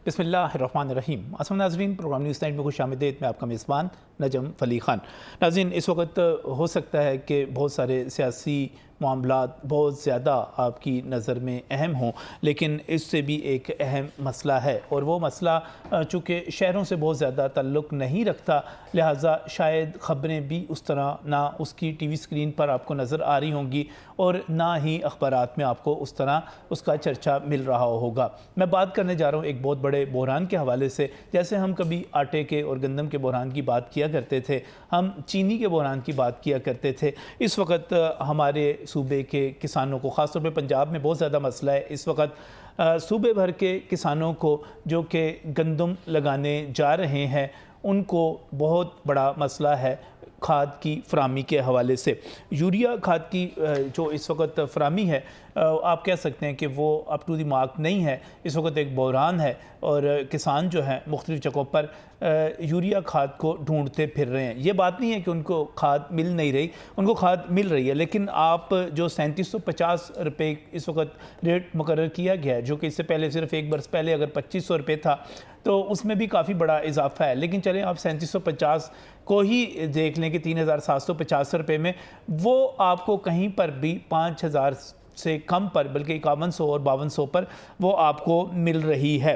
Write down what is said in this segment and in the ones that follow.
बिस्मिल्लाहिर्रहमानिर्रहीम। अस्सलाम नाज़रीन, प्रोग्राम न्यूज़ नाइट में खुश आमदीद। मैं आपका मेज़बान नजम फली ख़ान। नाज़रीन, इस वक्त हो सकता है कि बहुत सारे सियासी मामलात बहुत ज़्यादा आपकी नज़र में अहम हों, लेकिन इससे भी एक अहम मसला है और वो मसला चूँकि शहरों से बहुत ज़्यादा ताल्लुक़ नहीं रखता, लिहाजा शायद ख़बरें भी उस तरह ना उसकी टीवी स्क्रीन पर आपको नज़र आ रही होंगी और ना ही अखबारात में आपको उस तरह उसका चर्चा मिल रहा होगा। मैं बात करने जा रहा हूँ एक बहुत बड़े बहरान के हवाले से। जैसे हम कभी आटे के और गंदम के बहरान की बात किया करते थे, हम चीनी के बहरान की बात किया करते थे। इस वक्त हमारे सूबे के किसानों को, ख़ासतौर पर पंजाब में बहुत ज़्यादा मसला है इस वक्त सूबे भर के किसानों को जो कि गंदम लगाने जा रहे हैं, उनको बहुत बड़ा मसला है खाद की फ़रामी के हवाले से। यूरिया खाद की जो इस वक्त फ़रामी है, आप कह सकते हैं कि वो अप टू द मार्क नहीं है। इस वक्त एक बहरान है और किसान जो हैं मुख्तलिफ़ जगहों पर यूरिया खाद को ढूंढते फिर रहे हैं। ये बात नहीं है कि उनको खाद मिल नहीं रही, उनको खाद मिल रही है, लेकिन आप जो 3750 रुपये इस वक्त रेट मुकर्रर किया गया है, जो कि इससे पहले सिर्फ एक बरस पहले अगर 2500 रुपये था, तो उसमें भी काफ़ी बड़ा इजाफा है। लेकिन चलें आप 3750 को ही देख लें कि 3750 रुपये में वो आपको कहीं पर भी 5000 से कम पर, बल्कि 5100 और 5200 पर वो आपको मिल रही है।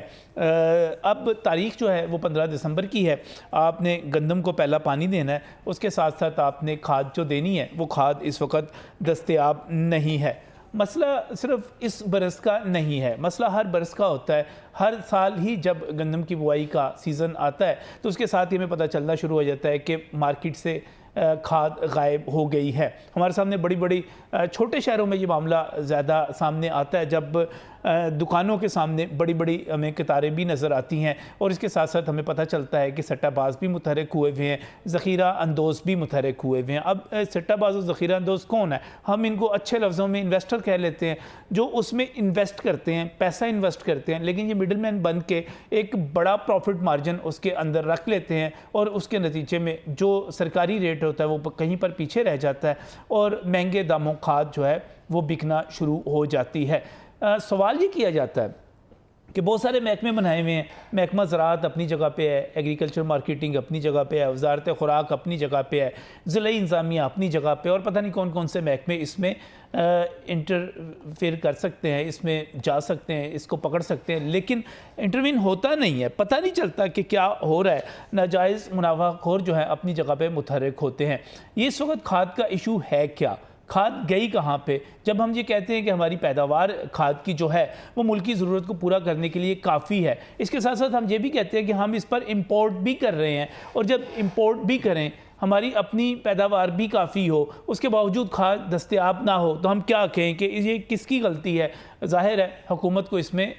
अब तारीख़ जो है वो 15 दिसंबर की है। आपने गंदम को पहला पानी देना है, उसके साथ साथ आपने खाद जो देनी है वो खाद इस वक्त दस्तयाब नहीं है। मसला सिर्फ इस बरस का नहीं है, मसला हर बरस का होता है। हर साल ही जब गंदम की बुआई का सीज़न आता है तो उसके साथ ही हमें पता चलना शुरू हो जाता है कि मार्केट से खाद गायब हो गई है। हमारे सामने बड़ी बड़ी छोटे शहरों में ये मामला ज़्यादा सामने आता है, जब दुकानों के सामने बड़ी बड़ी हमें कतारें भी नज़र आती हैं और इसके साथ साथ हमें पता चलता है कि सट्टाबाज भी मुतहरक हुए हुए हैं, ज़ख़ीरा अंदोज़ भी मुतहरक हुए हुए हैं। अब सट्टाबाज और ज़ख़ीरा अंदोज़ कौन है? हम इनको अच्छे लफ्ज़ों में इन्वेस्टर कह लेते हैं, जो उसमें इन्वेस्ट करते हैं, पैसा इन्वेस्ट करते हैं, लेकिन ये मिडल मैन बन के एक बड़ा प्रॉफिट मार्जिन उसके अंदर रख लेते हैं और उसके नतीजे में जो सरकारी रेट होता है वो कहीं पर पीछे रह जाता है और महंगे दामों खाद जो है वो बिकना शुरू हो जाती है। सवाल ये किया जाता है कि बहुत सारे महकमे बनाए हुए हैं। महकमा ज़राअत अपनी जगह पे है, एग्रीकल्चर मार्केटिंग अपनी जगह पे है, वज़ारत खुराक अपनी जगह पे है, ज़िला इंतज़ामिया अपनी जगह पे, और पता नहीं कौन कौन से महकमे इसमें इंटरफेयर कर सकते हैं, इसमें जा सकते हैं, इसको पकड़ सकते हैं, लेकिन इंटरवीन होता नहीं है। पता नहीं चलता कि क्या हो रहा है। नाजायज़ मुनाफाखोर जो है अपनी जगह पे मुतहरक होते हैं। ये इस वक्त खाद का इशू है क्या? खाद गई कहाँ पे? जब हम ये कहते हैं कि हमारी पैदावार खाद की जो है वो मुल्क की ज़रूरत को पूरा करने के लिए काफ़ी है, इसके साथ साथ हम ये भी कहते हैं कि हम इस पर इंपोर्ट भी कर रहे हैं, और जब इंपोर्ट भी करें, हमारी अपनी पैदावार भी काफ़ी हो, उसके बावजूद खाद दस्तयाब ना हो, तो हम क्या कहें कि ये किसकी गलती है? ज़ाहिर है हुकूमत को इसमें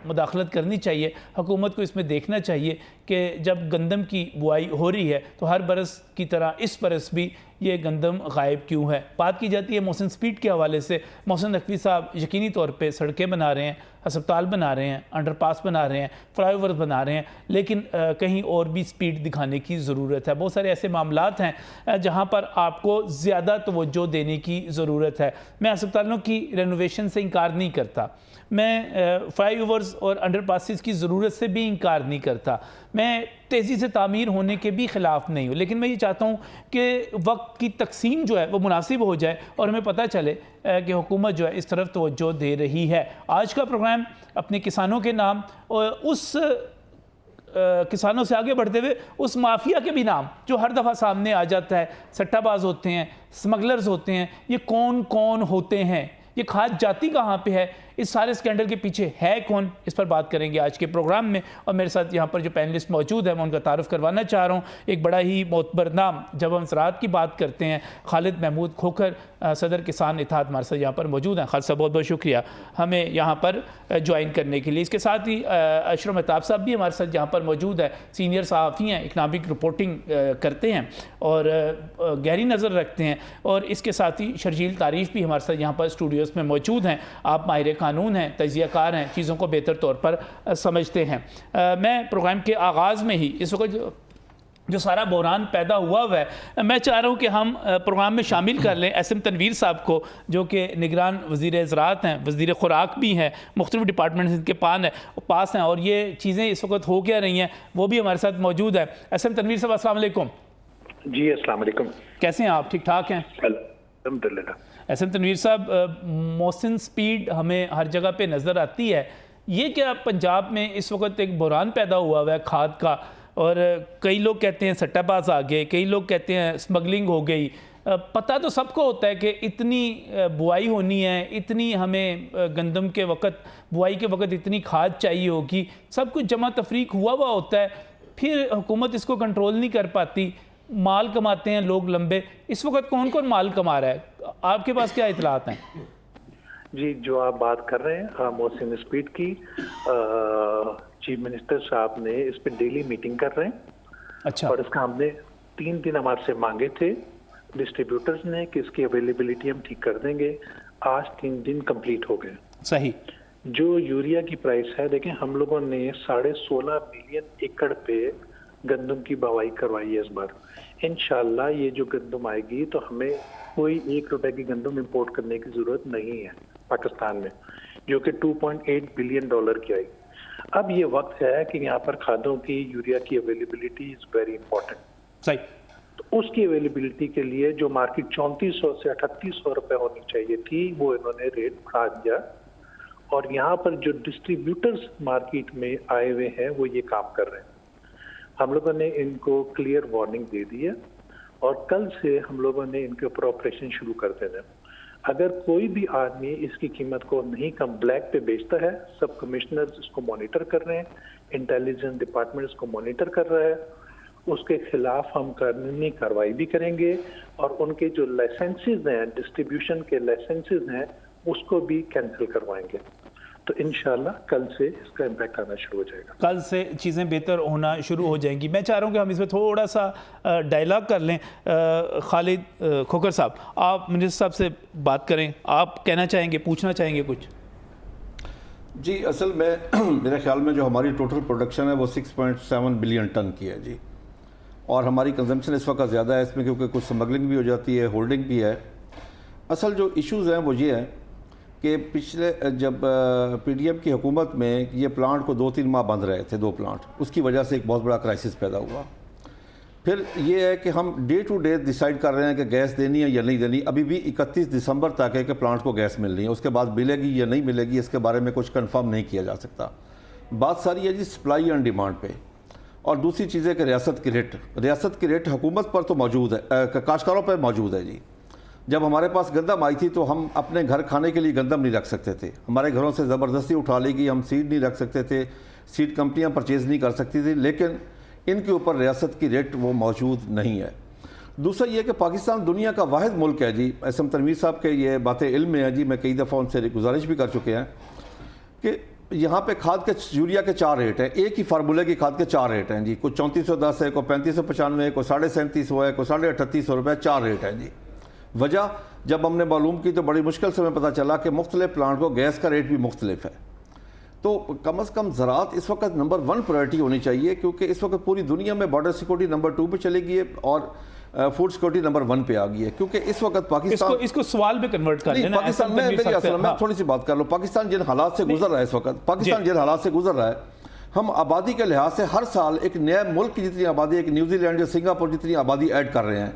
मुदाखलत करनी चाहिए। हुकूमत को इसमें देखना चाहिए कि जब गंदम की बुआई हो रही है तो हर बरस की तरह इस बरस भी ये गंदम गायब क्यों है? बात की जाती है मोहसिन स्पीड के हवाले से। मोहसिन नकवी साहब यकीनी तौर पे सड़कें बना रहे हैं, अस्पताल बना रहे हैं, अंडरपास बना रहे हैं, फ्लाईओवर बना रहे हैं, लेकिन कहीं और भी स्पीड दिखाने की ज़रूरत है। बहुत सारे ऐसे मामलात हैं जहाँ पर आपको ज़्यादा तवज्जो देने की ज़रूरत है। मैं अस्पतालों की रेनोवेशन से इनकार नहीं करता, मैं फ्लाईओवर्स और अंडरपासेस की ज़रूरत से भी इनकार नहीं करता, मैं तेज़ी से तामीर होने के भी ख़िलाफ़ नहीं हूँ, लेकिन मैं ये चाहता हूँ कि वक्त की तकसीम जो है वो मुनासिब हो जाए और हमें पता चले कि हुकूमत जो है इस तरफ तवज्जो दे रही है। आज का प्रोग्राम अपने किसानों के नाम और उस किसानों से आगे बढ़ते हुए उस माफिया के भी नाम जो हर दफ़ा सामने आ जाता है, सट्टाबाज होते हैं, स्मगलर्स होते हैं, ये कौन कौन होते हैं? ये खाद जाती कहाँ पे है? इस सारे स्कैंडल के पीछे है कौन? इस पर बात करेंगे आज के प्रोग्राम में। और मेरे साथ यहाँ पर जो पैनलिस्ट मौजूद है मैं उनका तारुफ़ करवाना चाह रहा हूँ। एक बड़ा ही मोतबर नाम, जब हम ज़राअत की बात करते हैं, खालिद महमूद खोखर, सदर किसान इत्तेहाद हमारे साथ यहाँ पर मौजूद हैं। खालिद साहब बहुत बहुत शुक्रिया हमें यहाँ पर ज्वाइन करने के लिए। इसके साथ ही अशरफ मेहताब साहब भी हमारे साथ यहाँ पर मौजूद है, सीनियर सहाफ़ी हैं, इकनॉमिक रिपोर्टिंग करते हैं और गहरी नज़र रखते हैं। और इसके साथ ही शर्जील तारीफ़ भी हमारे साथ यहाँ पर स्टूडियोज़ में मौजूद हैं। आप माहिर कानून हैं, तजियाकार हैं, चीज़ों को बेहतर तौर पर समझते हैं। मैं प्रोग्राम के आगाज़ में ही इस वक्त जो सारा बहरान पैदा हुआ है, मैं चाह रहा हूँ कि हम प्रोग्राम में शामिल कर लें एसएम तनवीर साहब को, जो कि निगरान वज़ीर ज़राअत हैं, वज़ीर खुराक भी हैं, मुख्तलिफ डिपार्टमेंट्स इनके पास हैं और ये चीज़ें इस वक्त हो क्या रही हैं वो भी हमारे साथ मौजूद है। एसएम तनवीर साहब अस्सलाम वालेकुम। जी अस्सलाम वालेकुम। कैसे हैं आप? ठीक ठाक हैं? अल्हम्दुलिल्लाह। एसएम तनवीर साहब, मौसम स्पीड हमें हर जगह पे नज़र आती है, ये क्या पंजाब में इस वक्त एक बहरान पैदा हुआ है खाद का, और कई लोग कहते हैं सट्टाबाज आ गए, कई लोग कहते हैं स्मगलिंग हो गई। पता तो सबको होता है कि इतनी बुआई होनी है, इतनी हमें गंदम के वक्त बुआई के वक्त इतनी खाद चाहिए होगी, सब कुछ जमा तफरीक हुआ होता है, फिर हुकूमत इसको कंट्रोल नहीं कर पाती, माल कमाते हैं लोग लंबे। इस वक्त कौन कौन माल कमा रहा है, आपके पास क्या इतलात हैं? जी, जो आप बात कर रहे हैं मौसम स्पीड की, चीफ मिनिस्टर साहब ने इस पे डेली मीटिंग कर रहे हैं। अच्छा। और इसका हमने 3 दिन हमारे से मांगे थे डिस्ट्रीब्यूटर्स ने कि इसकी अवेलेबिलिटी हम ठीक कर देंगे। आज 3 दिन कंप्लीट हो गए। सही। जो यूरिया की प्राइस है, देखें हम लोगों ने 16.5 मिलियन एकड़ पे गंदम की बुवाई करवाई है इस बार। इंशाल्लाह ये जो गंदम आएगी तो हमें कोई 1 रुपए की गंदम इंपोर्ट करने की जरूरत नहीं है पाकिस्तान में, जो कि $2.8 बिलियन की आएगी। अब ये वक्त है कि यहाँ पर खादों की, यूरिया की अवेलेबिलिटी इज वेरी इंपॉर्टेंट। सही। तो उसकी अवेलेबिलिटी के लिए जो मार्केट 3400 से 3800 रुपए होनी चाहिए थी, वो इन्होंने रेट बढ़ा दिया। और यहाँ पर जो डिस्ट्रीब्यूटर्स मार्केट में आए हुए हैं वो ये काम कर रहे हैं। हम लोगों ने इनको क्लियर वार्निंग दे दी है और कल से हम लोगों ने इनके ऊपर ऑपरेशन शुरू कर देना है। अगर कोई भी आदमी इसकी कीमत को नहीं कम ब्लैक पे बेचता है, सब कमिश्नर्स इसको मॉनिटर कर रहे हैं, इंटेलिजेंस डिपार्टमेंट इसको मॉनिटर कर रहा है, उसके खिलाफ हम कानूनी कार्रवाई भी करेंगे और उनके जो लाइसेंसेस हैं, डिस्ट्रीब्यूशन के लाइसेंसेस हैं, उसको भी कैंसिल करवाएंगे। तो इंशाल्लाह कल से इसका इम्पैक्ट आना शुरू हो जाएगा। कल से चीज़ें बेहतर होना शुरू हो जाएंगी। मैं चाह रहा हूँ कि हम इसमें थोड़ा सा डायलॉग कर लें। खालिद खोकर साहब, आप मिनिस्टर साहब से बात करें, आप कहना चाहेंगे, पूछना चाहेंगे कुछ? जी, असल में मेरे ख्याल में जो हमारी टोटल प्रोडक्शन है वो 6.7 बिलियन टन की है जी, और हमारी कंजम्पशन इस वक्त ज़्यादा है इसमें, क्योंकि कुछ स्मगलिंग भी हो जाती है, होल्डिंग भी है। असल जो इश्यूज़ हैं वो ये हैं कि पिछले जब पीडीएम की हुकूमत में ये प्लांट को 2-3 माह बंद रहे थे, 2 प्लांट, उसकी वजह से एक बहुत बड़ा क्राइसिस पैदा हुआ। फिर ये है कि हम डे टू डे डिसाइड कर रहे हैं कि गैस देनी है या नहीं देनी। अभी भी 31 दिसंबर तक है कि प्लांट को गैस मिल रही है, उसके बाद मिलेगी या नहीं मिलेगी इसके बारे में कुछ कंफर्म नहीं किया जा सकता। बात सारी है जी सप्लाई एंड डिमांड पे। और दूसरी चीज़ है कि रियासत की रेट हुकूमत पर तो मौजूद है, काश्तकारों पर मौजूद है जी। जब हमारे पास गंदम आई थी तो हम अपने घर खाने के लिए गंदम नहीं रख सकते थे, हमारे घरों से ज़बरदस्ती उठा ली गई, हम सीड नहीं रख सकते थे, सीड कंपनियां परचेज़ नहीं कर सकती थी, लेकिन इनके ऊपर रियासत की रेट वो मौजूद नहीं है। दूसरा ये कि पाकिस्तान दुनिया का वाहिद मुल्क है जी, एसएम तनवीर साहब के ये बातें इल्म में है जी, मैं कई दफ़ा उनसे गुजारिश भी कर चुके हैं कि यहाँ पे खाद के, यूरिया के 4 रेट हैं, एक ही फार्मूले की खाद के 4 रेट हैं जी, कोई 3410 है, कोई 3595, कोई 3750 है, कोई 3850 रुपये, 4 रेट हैं जी। वजह जब हमने मालूम की तो बड़ी मुश्किल से हमें पता चला कि मुख्तलिफ प्लांट को गैस का रेट भी मुख्तलिफ है। तो कम अज़ कम ज़राअत इस वक्त नंबर 1 प्रायोरिटी होनी चाहिए, क्योंकि इस वक्त पूरी दुनिया में बॉर्डर सिक्योरिटी नंबर 2 पे चली गई है और फूड सिक्योरिटी नंबर 1 पे आ गई है। क्योंकि इस वक्त पाकिस्तान इसको सवाल में कन्वर्ट कर लेना। पाकिस्तान में थोड़ी सी बात कर लो, पाकिस्तान जिन हालात से गुजर रहा है इस वक्त, पाकिस्तान जिन हालात से गुजर रहा है, हम आबादी के लिहाज से हर साल एक नया मुल्क की जितनी आबादी, एक न्यूजीलैंड या सिंगापुर जितनी आबादी ऐड कर रहे हैं।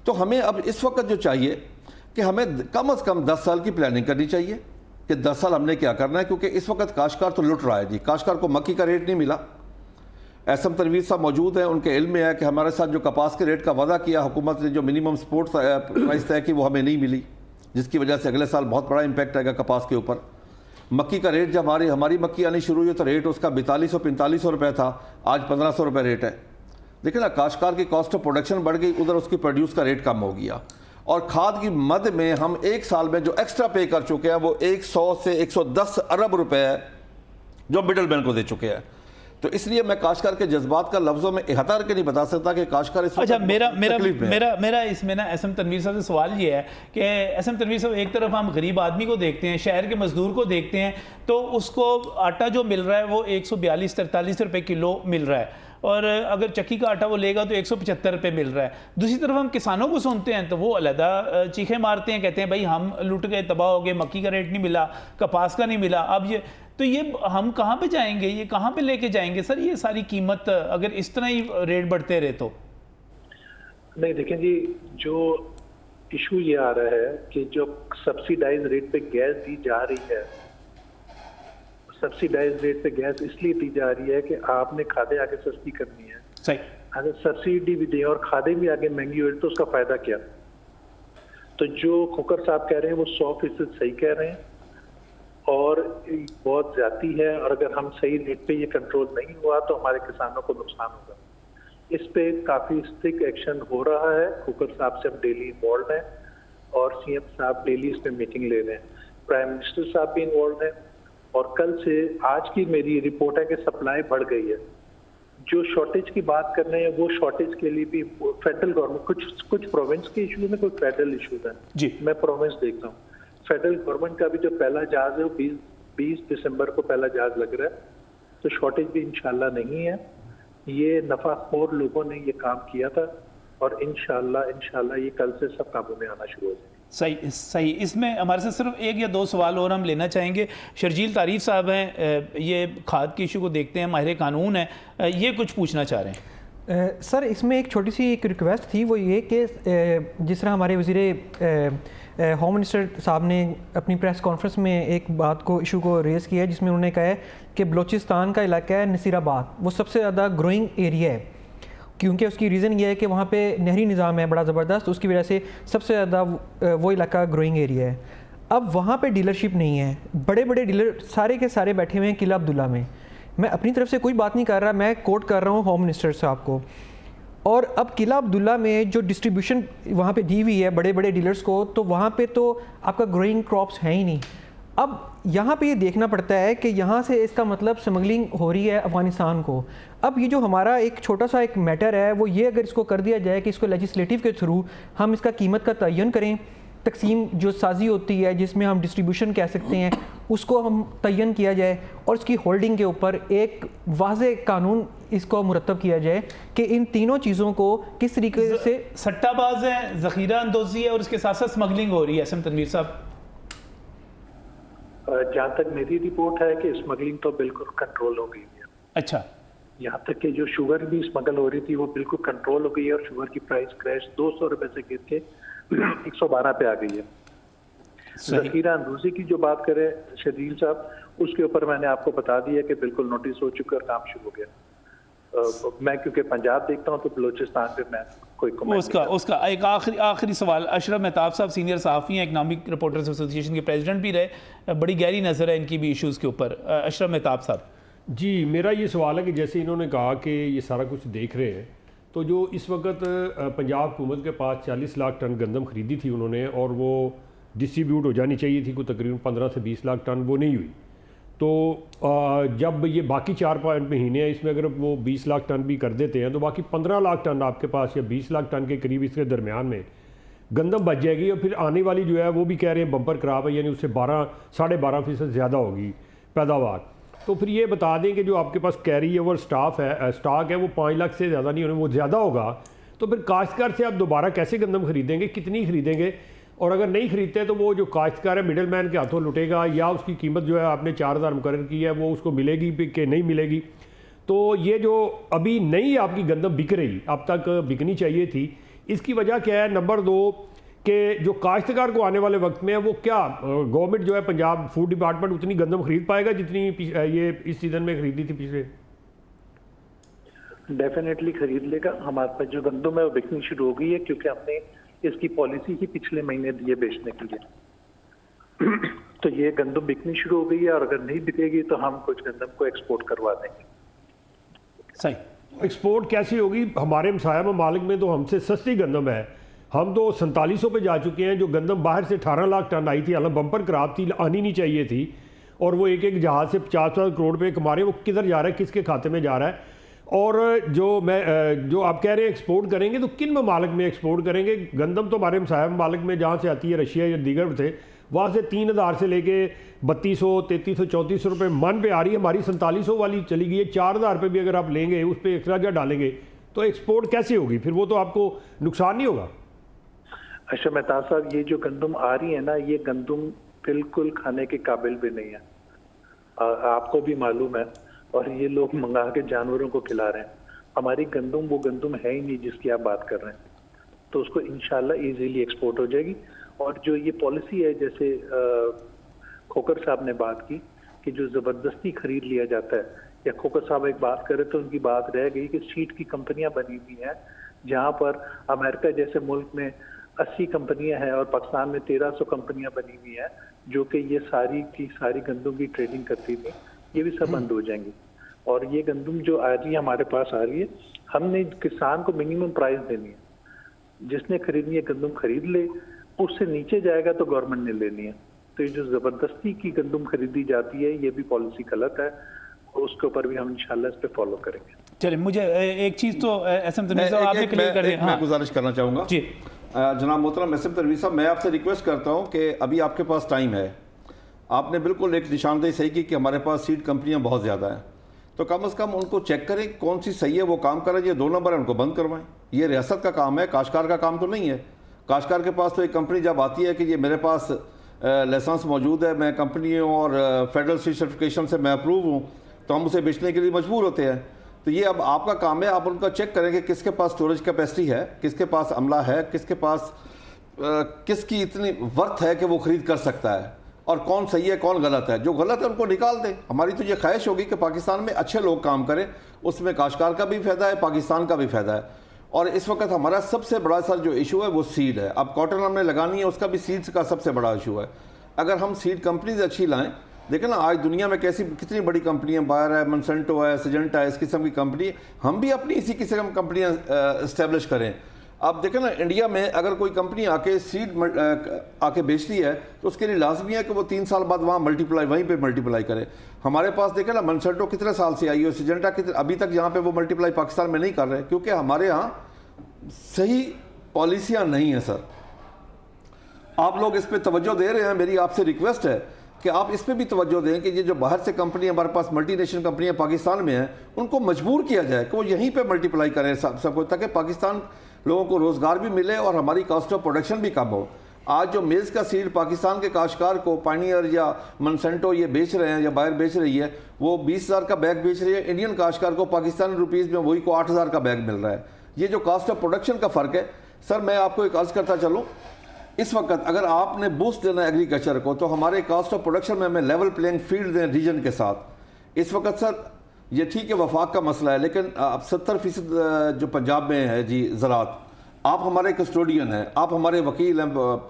तो हमें अब इस वक्त जो चाहिए कि हमें कम से कम 10 साल की प्लानिंग करनी चाहिए कि 10 साल हमने क्या करना है, क्योंकि इस वक्त काश्तकार तो लुट रहा है जी। काश्तकार को मक्की का रेट नहीं मिला। एसएम तनवीर साहब मौजूद हैं, उनके इल्म में है कि हमारे साथ जो कपास के रेट का वादा किया हुकूमत ने, जो मिनिमम सपोर्ट प्राइस तय की, वो हमें नहीं मिली, जिसकी वजह से अगले साल बहुत बड़ा इंपैक्ट आएगा कपास के ऊपर। मक्की का रेट जब हमारी मक्की आनी शुरू हुई तो रेट उसका 4245 रुपये था, आज 1500 रुपये रेट है। देखिए ना, काश्तकार की कॉस्ट ऑफ प्रोडक्शन बढ़ गई, उधर उसकी प्रोड्यूस का रेट कम हो गया। और खाद की मद में हम एक साल में जो एक्स्ट्रा पे कर चुके हैं वो 100 से 110 अरब रुपए है जो मिडल मैन को दे चुके हैं। तो इसलिए मैं काश्तकार के जज्बात का लफ्जों में इहाता करके नहीं बता सकता कि काश्तकार इस अच्छा, मेरा इसमें ना एसएम तनवीर साहब से सवाल ये है कि एसएम तनवीर साहब, एक तरफ हम गरीब आदमी को देखते हैं, शहर के मजदूर को देखते हैं, तो उसको आटा जो मिल रहा है वो 142-43 रुपये किलो मिल रहा है, और अगर चक्की का आटा वो लेगा तो 175 रुपये मिल रहा है। दूसरी तरफ हम किसानों को सुनते हैं तो वो अलहदा चीखें मारते हैं, कहते हैं भाई हम लुट गए, तबाह हो गए, मक्की का रेट नहीं मिला, कपास का नहीं मिला। अब ये तो ये हम कहाँ पे जाएंगे, ये कहाँ पे लेके जाएंगे सर ये सारी कीमत, अगर इस तरह ही रेट बढ़ते रहे तो? नहीं देखें जी, जो इशू ये आ रहा है कि जो सब्सिडाइज रेट पे गैस दी जा रही है, सब्सिडाइज रेट पे गैस इसलिए दी जा रही है कि आपने खादें आगे सस्ती करनी है। सही। अगर सब्सिडी भी दें और खादें भी आगे महंगी हो तो उसका फायदा क्या? तो जो खोकर साहब कह रहे हैं वो 100% सही कह रहे हैं और बहुत ज्यादा है, और अगर हम सही रेट पे ये कंट्रोल नहीं हुआ तो हमारे किसानों को नुकसान होगा। इस पे काफी स्ट्रिक्ट एक्शन हो रहा है। खोकर साहब से हम डेली इन्वॉल्व हैं और सीएम साहब डेली इस पे मीटिंग ले रहे हैं, प्राइम मिनिस्टर साहब भी इन्वॉल्व हैं। और कल से आज की मेरी रिपोर्ट है कि सप्लाई बढ़ गई है। जो शॉर्टेज की बात कर रहे हैं वो शॉर्टेज के लिए भी फेडरल गवर्नमेंट, कुछ प्रोविंस के इशूज में, कोई फेडरल इशूज है जी। मैं प्रोविंस देखता हूँ, फेडरल गवर्नमेंट का भी जो पहला जहाज है वो 20 दिसंबर को पहला जहाज लग रहा है, तो शॉर्टेज भी इंशाल्लाह नहीं है। ये नफाखोर लोगों ने ये काम किया था और इंशाल्लाह ये कल से सब काबू में आना शुरू हो जाएगा। सही सही। इसमें हमारे से सिर्फ एक या दो सवाल और हम लेना चाहेंगे। शर्जील तारीफ साहब हैं, ये खाद के इशू को देखते हैं, माहिर कानून है, ये कुछ पूछना चाह रहे हैं। सर इसमें एक छोटी सी एक रिक्वेस्ट थी, वो ये कि जिस तरह हमारे वज़ीर होम मिनिस्टर साहब ने अपनी प्रेस कॉन्फ्रेंस में एक बात को इशू को रेज़ किया है जिसमें उन्होंने कहा है कि बलूचिस्तान का इलाका है नसीराबाद, वो सबसे ज़्यादा ग्रोइंग एरिया है, क्योंकि उसकी रीज़न ये है कि वहाँ पे नहरी निज़ाम है बड़ा ज़बरदस्त, उसकी वजह से सबसे ज़्यादा वो इलाका ग्रोइंग एरिया है। अब वहाँ पे डीलरशिप नहीं है, बड़े बड़े डीलर सारे के सारे बैठे हुए हैं किला अब्दुल्ला में। मैं अपनी तरफ से कोई बात नहीं कर रहा, मैं कोट कर रहा हूँ होम मिनिस्टर साहब को। और अब किला अब्दुल्ला में जो डिस्ट्रीब्यूशन वहाँ पे दी हुई है बड़े बड़े डीलर्स को, तो वहाँ पे तो आपका ग्रोइंग क्रॉप्स है ही नहीं। अब यहाँ पे ये देखना पड़ता है कि यहाँ से इसका मतलब स्मगलिंग हो रही है अफ़गानिस्तान को। अब ये जो हमारा एक छोटा सा एक मैटर है वो ये, अगर इसको कर दिया जाए कि इसको लेजिस्लेटिव के थ्रू हम इसका कीमत का तयन करें, तकसीम जो साजी होती है जिसमें हम डिस्ट्रीब्यूशन कह सकते हैं उसको हम तयन किया जाए और इसकी होल्डिंग के ऊपर एक वाज़े कानून इसको मुरतब किया जाए कि इन तीनों चीज़ों को किस तरीके से सट्टाबाज है, ज़ख़ीरा अंदोज़ी है और उसके साथ साथ स्मगलिंग हो रही है। एसएम तनवीर साहब, जहाँ तक मेरी रिपोर्ट है कि स्मगलिंग तो बिल्कुल कंट्रोल हो गई है। अच्छा। यहाँ तक कि जो शुगर भी स्मगल हो रही थी वो बिल्कुल कंट्रोल हो गई है और शुगर की प्राइस क्रैश 200 रुपए से गिर के 112 पे आ गई है। ज़ख़ीरा अंदोज़ी की जो बात करें शर्जील साहब, उसके ऊपर मैंने आपको बता दिया कि बिल्कुल नोटिस हो चुका है और काम शुरू हो गया। मैं क्योंकि पंजाब देखता हूँ तो बलूचिस्तान पे मैं कोई कमेंट उसका एक आखिरी सवाल। अशरफ मेहताब साहब सीनियर सहाफ़ी हैं, इकनॉमिक रिपोर्टर्स एसोसिएशन के प्रेसिडेंट भी रहे, बड़ी गहरी नज़र है इनकी भी इशूज़ के ऊपर। अशरफ मेहताब साहब जी, मेरा ये सवाल है कि जैसे इन्होंने कहा कि ये सारा कुछ देख रहे हैं, तो जो इस वक्त पंजाब हुकूमत के पास 40 लाख टन गंदम खरीदी थी उन्होंने और वो डिस्ट्रीब्यूट हो जानी चाहिए थी, कोई तकरीबन 15 से 20 लाख टन, वो नहीं हुई। तो जब ये बाकी 4-5 महीने हैं इसमें अगर वो 20 लाख टन भी कर देते हैं तो बाकी 15 लाख टन आपके पास या 20 लाख टन के करीब इसके दरमियान में गंदम बच जाएगी। और फिर आने वाली जो है वो भी कह रहे हैं बम्पर क्रॉप है, यानी उससे 12-12.5% ज़्यादा होगी पैदावार। तो फिर ये बता दें कि जो आपके पास कैरी ओवर स्टॉक है वो 5 लाख से ज़्यादा नहीं होने, वो ज़्यादा होगा। तो फिर काश्तकार से आप दोबारा कैसे गंदम खरीदेंगे, कितनी खरीदेंगे? और अगर नहीं खरीदते तो वो जो काश्तकार है मिडल मैन के हाथों लुटेगा, या उसकी कीमत जो है आपने 4000 मुकर्रर की है वो उसको मिलेगी कि नहीं मिलेगी। तो ये जो अभी नई आपकी गंदम बिक रही, अब तक बिकनी चाहिए थी, इसकी वजह क्या है? नंबर 2 कि जो काश्तकार को आने वाले वक्त में है वो क्या गवर्नमेंट जो है पंजाब फूड डिपार्टमेंट उतनी गंदम खरीद पाएगा जितनी ये इस सीज़न में खरीदी थी पिछले? डेफिनेटली खरीद लेगा। हमारे पास जो गंदम है वो बिकनी शुरू हो गई है क्योंकि हमने इसकी पॉलिसी ही पिछले महीने दी है बेचने के लिए। तो ये गंदम बिकनी शुरू हो गई है और अगर नहीं बिकेगी तो हम कुछ गंदम को एक्सपोर्ट करवा देंगे। सही। एक्सपोर्ट कैसी होगी? हमारे हमसाया ममालिक में तो हमसे सस्ती गंदम है, हम तो 4700 पे जा चुके हैं। जो गंदम बाहर से 18 लाख टन आई थी, हालांकि बम्पर क्रॉप थी, आनी नहीं चाहिए थी, और वो एक जहाज़ से 50 करोड़ रुपये कमा रहे हैं। वो किधर जा रहा है, किसके खाते में जा रहा है? और जो आप कह रहे हैं एक्सपोर्ट करेंगे तो किन ममालिक में एक्सपोर्ट करेंगे? गंदम तो हमारे हमसाया ममालिक में जहाँ से आती है, रशिया या दीगर थे, वहाँ से 3000 से लेके 3200, 3300, 3400 रुपये मन पे आ रही है, हमारी 4700 वाली चली गई है। 4000 रुपये भी अगर आप लेंगे, उस पर एक्स्ट्रा डालेंगे तो एक्सपोर्ट कैसे होगी? फिर वो तो आपको नुकसान नहीं होगा। अच्छा मेहताब साहब, ये जो गंदम आ रही है ना, ये गंदम बिल्कुल खाने के काबिल भी नहीं है, आपको भी मालूम है, और ये लोग मंगा के जानवरों को खिला रहे हैं। हमारी गंदम वो गंदम है ही नहीं जिसकी आप बात कर रहे हैं, तो उसको इंशाल्लाह इजीली एक्सपोर्ट हो जाएगी। और जो ये पॉलिसी है, जैसे खोकर साहब ने बात की कि जो ज़बरदस्ती खरीद लिया जाता है, या खोकर साहब एक बात करे तो उनकी बात रह गई कि सीट की कंपनियां बनी हुई हैं, जहां पर अमेरिका जैसे मुल्क में 80 कंपनियां हैं और पाकिस्तान में 1300 कंपनियां बनी हुई हैं, जो कि ये सारी की सारी गंदम की ट्रेडिंग करती थी। ये भी सब बंद हो जाएंगी। और ये गंदम जो आ रही है हमारे पास आ रही है, हमने किसान को मिनिमम प्राइस देनी है। जिसने खरीदनी है गंदम खरीद ले, उससे नीचे जाएगा तो गवर्नमेंट ने लेनी है। तो ये जो जबरदस्ती की गंदम खरीदी जाती है, ये भी पॉलिसी गलत है, और उसके ऊपर भी हम इंशाल्लाह इस पे फॉलो करेंगे। चलिए, मुझे एक चीज़ तो एसएम तनवीर साहब आपने क्लियर कर दिया। मैं गुजारिश करना चाहूँगा जी जनाब मोहतरम एसएम तनवीर साहब, मैं आपसे रिक्वेस्ट करता हूँ कि अभी आपके पास टाइम है। आपने बिल्कुल एक निशानदेही सही की कि हमारे पास सीड कंपनियाँ बहुत ज़्यादा हैं, तो कम से कम उनको चेक करें कौन सी सही है, वो काम करें। ये 2 नंबर है, उनको बंद करवाएं। ये रियासत का काम है, काश्तकार का काम तो नहीं है। काश्तकार के पास तो एक कंपनी जब आती है कि ये मेरे पास लाइसेंस मौजूद है, मैं कंपनी और फेडरल सीड सर्टिफिकेशन से मैं अप्रूव हूँ, तो हम उसे बेचने के लिए मजबूर होते हैं। तो ये अब आपका काम है, आप उनका चेक करें कि किसके पास स्टोरेज कैपेसिटी है, किसके पास अमला है, किसके पास किसकी इतनी वर्थ है कि वो ख़रीद कर सकता है, और कौन सही है कौन गलत है। जो गलत है उनको निकाल दें। हमारी तो ये ख्वाहिश होगी कि पाकिस्तान में अच्छे लोग काम करें, उसमें काश्तकार का भी फ़ायदा है, पाकिस्तान का भी फ़ायदा है। और इस वक्त हमारा सबसे बड़ा सर जो इशू है वो सीड है। अब कॉटन हमने लगानी है, उसका भी सीड्स का सबसे बड़ा इशू है। अगर हम सीड कंपनीज अच्छी लाएँ, देखें ना आज दुनिया में कैसी कितनी बड़ी कंपनियां, बायर है, मंसेंटो है, सिजेंटा है, इस किस्म की कंपनी, हम भी अपनी इसी किस्म की कंपनियां इस्टेब्लिश करें। अब देखें ना, इंडिया में अगर कोई कंपनी आके सीड आके बेचती है तो उसके लिए लाजमी है कि वो 3 साल बाद वहाँ वहीं पे मल्टीप्लाई करे। हमारे पास देखें ना, मंसेंटो कितने साल से आई है, सिजेंटा कितने अभी तक यहाँ पे वो मल्टीप्लाई पाकिस्तान में नहीं कर रहे, क्योंकि हमारे यहाँ सही पॉलिसियाँ नहीं हैं। सर आप लोग इस पर तवज्जो दे रहे हैं, मेरी आपसे रिक्वेस्ट है कि आप इस पर भी तवज्जो दें कि ये जो बाहर से कंपनी हमारे पास मल्टीनेशनल कंपनियां पाकिस्तान में हैं, उनको मजबूर किया जाए कि वो यहीं पे मल्टीप्लाई करें सबको, ताकि पाकिस्तान लोगों को रोज़गार भी मिले और हमारी कॉस्ट ऑफ प्रोडक्शन भी कम हो। आज जो मेज़ का सीड पाकिस्तान के काश्तकार को पायनियर या मंसेंटो ये बेच रहे हैं या बायर बेच रही है, वो 20,000 का बैग बेच रही है, इंडियन काश्तकार को पाकिस्तानी रुपीज़ में वही को 8,000 का बैग मिल रहा है। ये जो कॉस्ट ऑफ प्रोडक्शन का फ़र्क है। सर मैं आपको एक अर्ज़ करता चलूँ, इस वक्त अगर आपने बूस्ट देना एग्रीकल्चर को, तो हमारे कॉस्ट ऑफ प्रोडक्शन में हमें लेवल प्लेइंग फील्ड दें रीजन के साथ। इस वक्त सर ये ठीक है वफाक का मसला है, लेकिन अब 70% जो पंजाब में है जी ज़राअत, आप हमारे कस्टोडियन हैं, आप हमारे वकील हैं,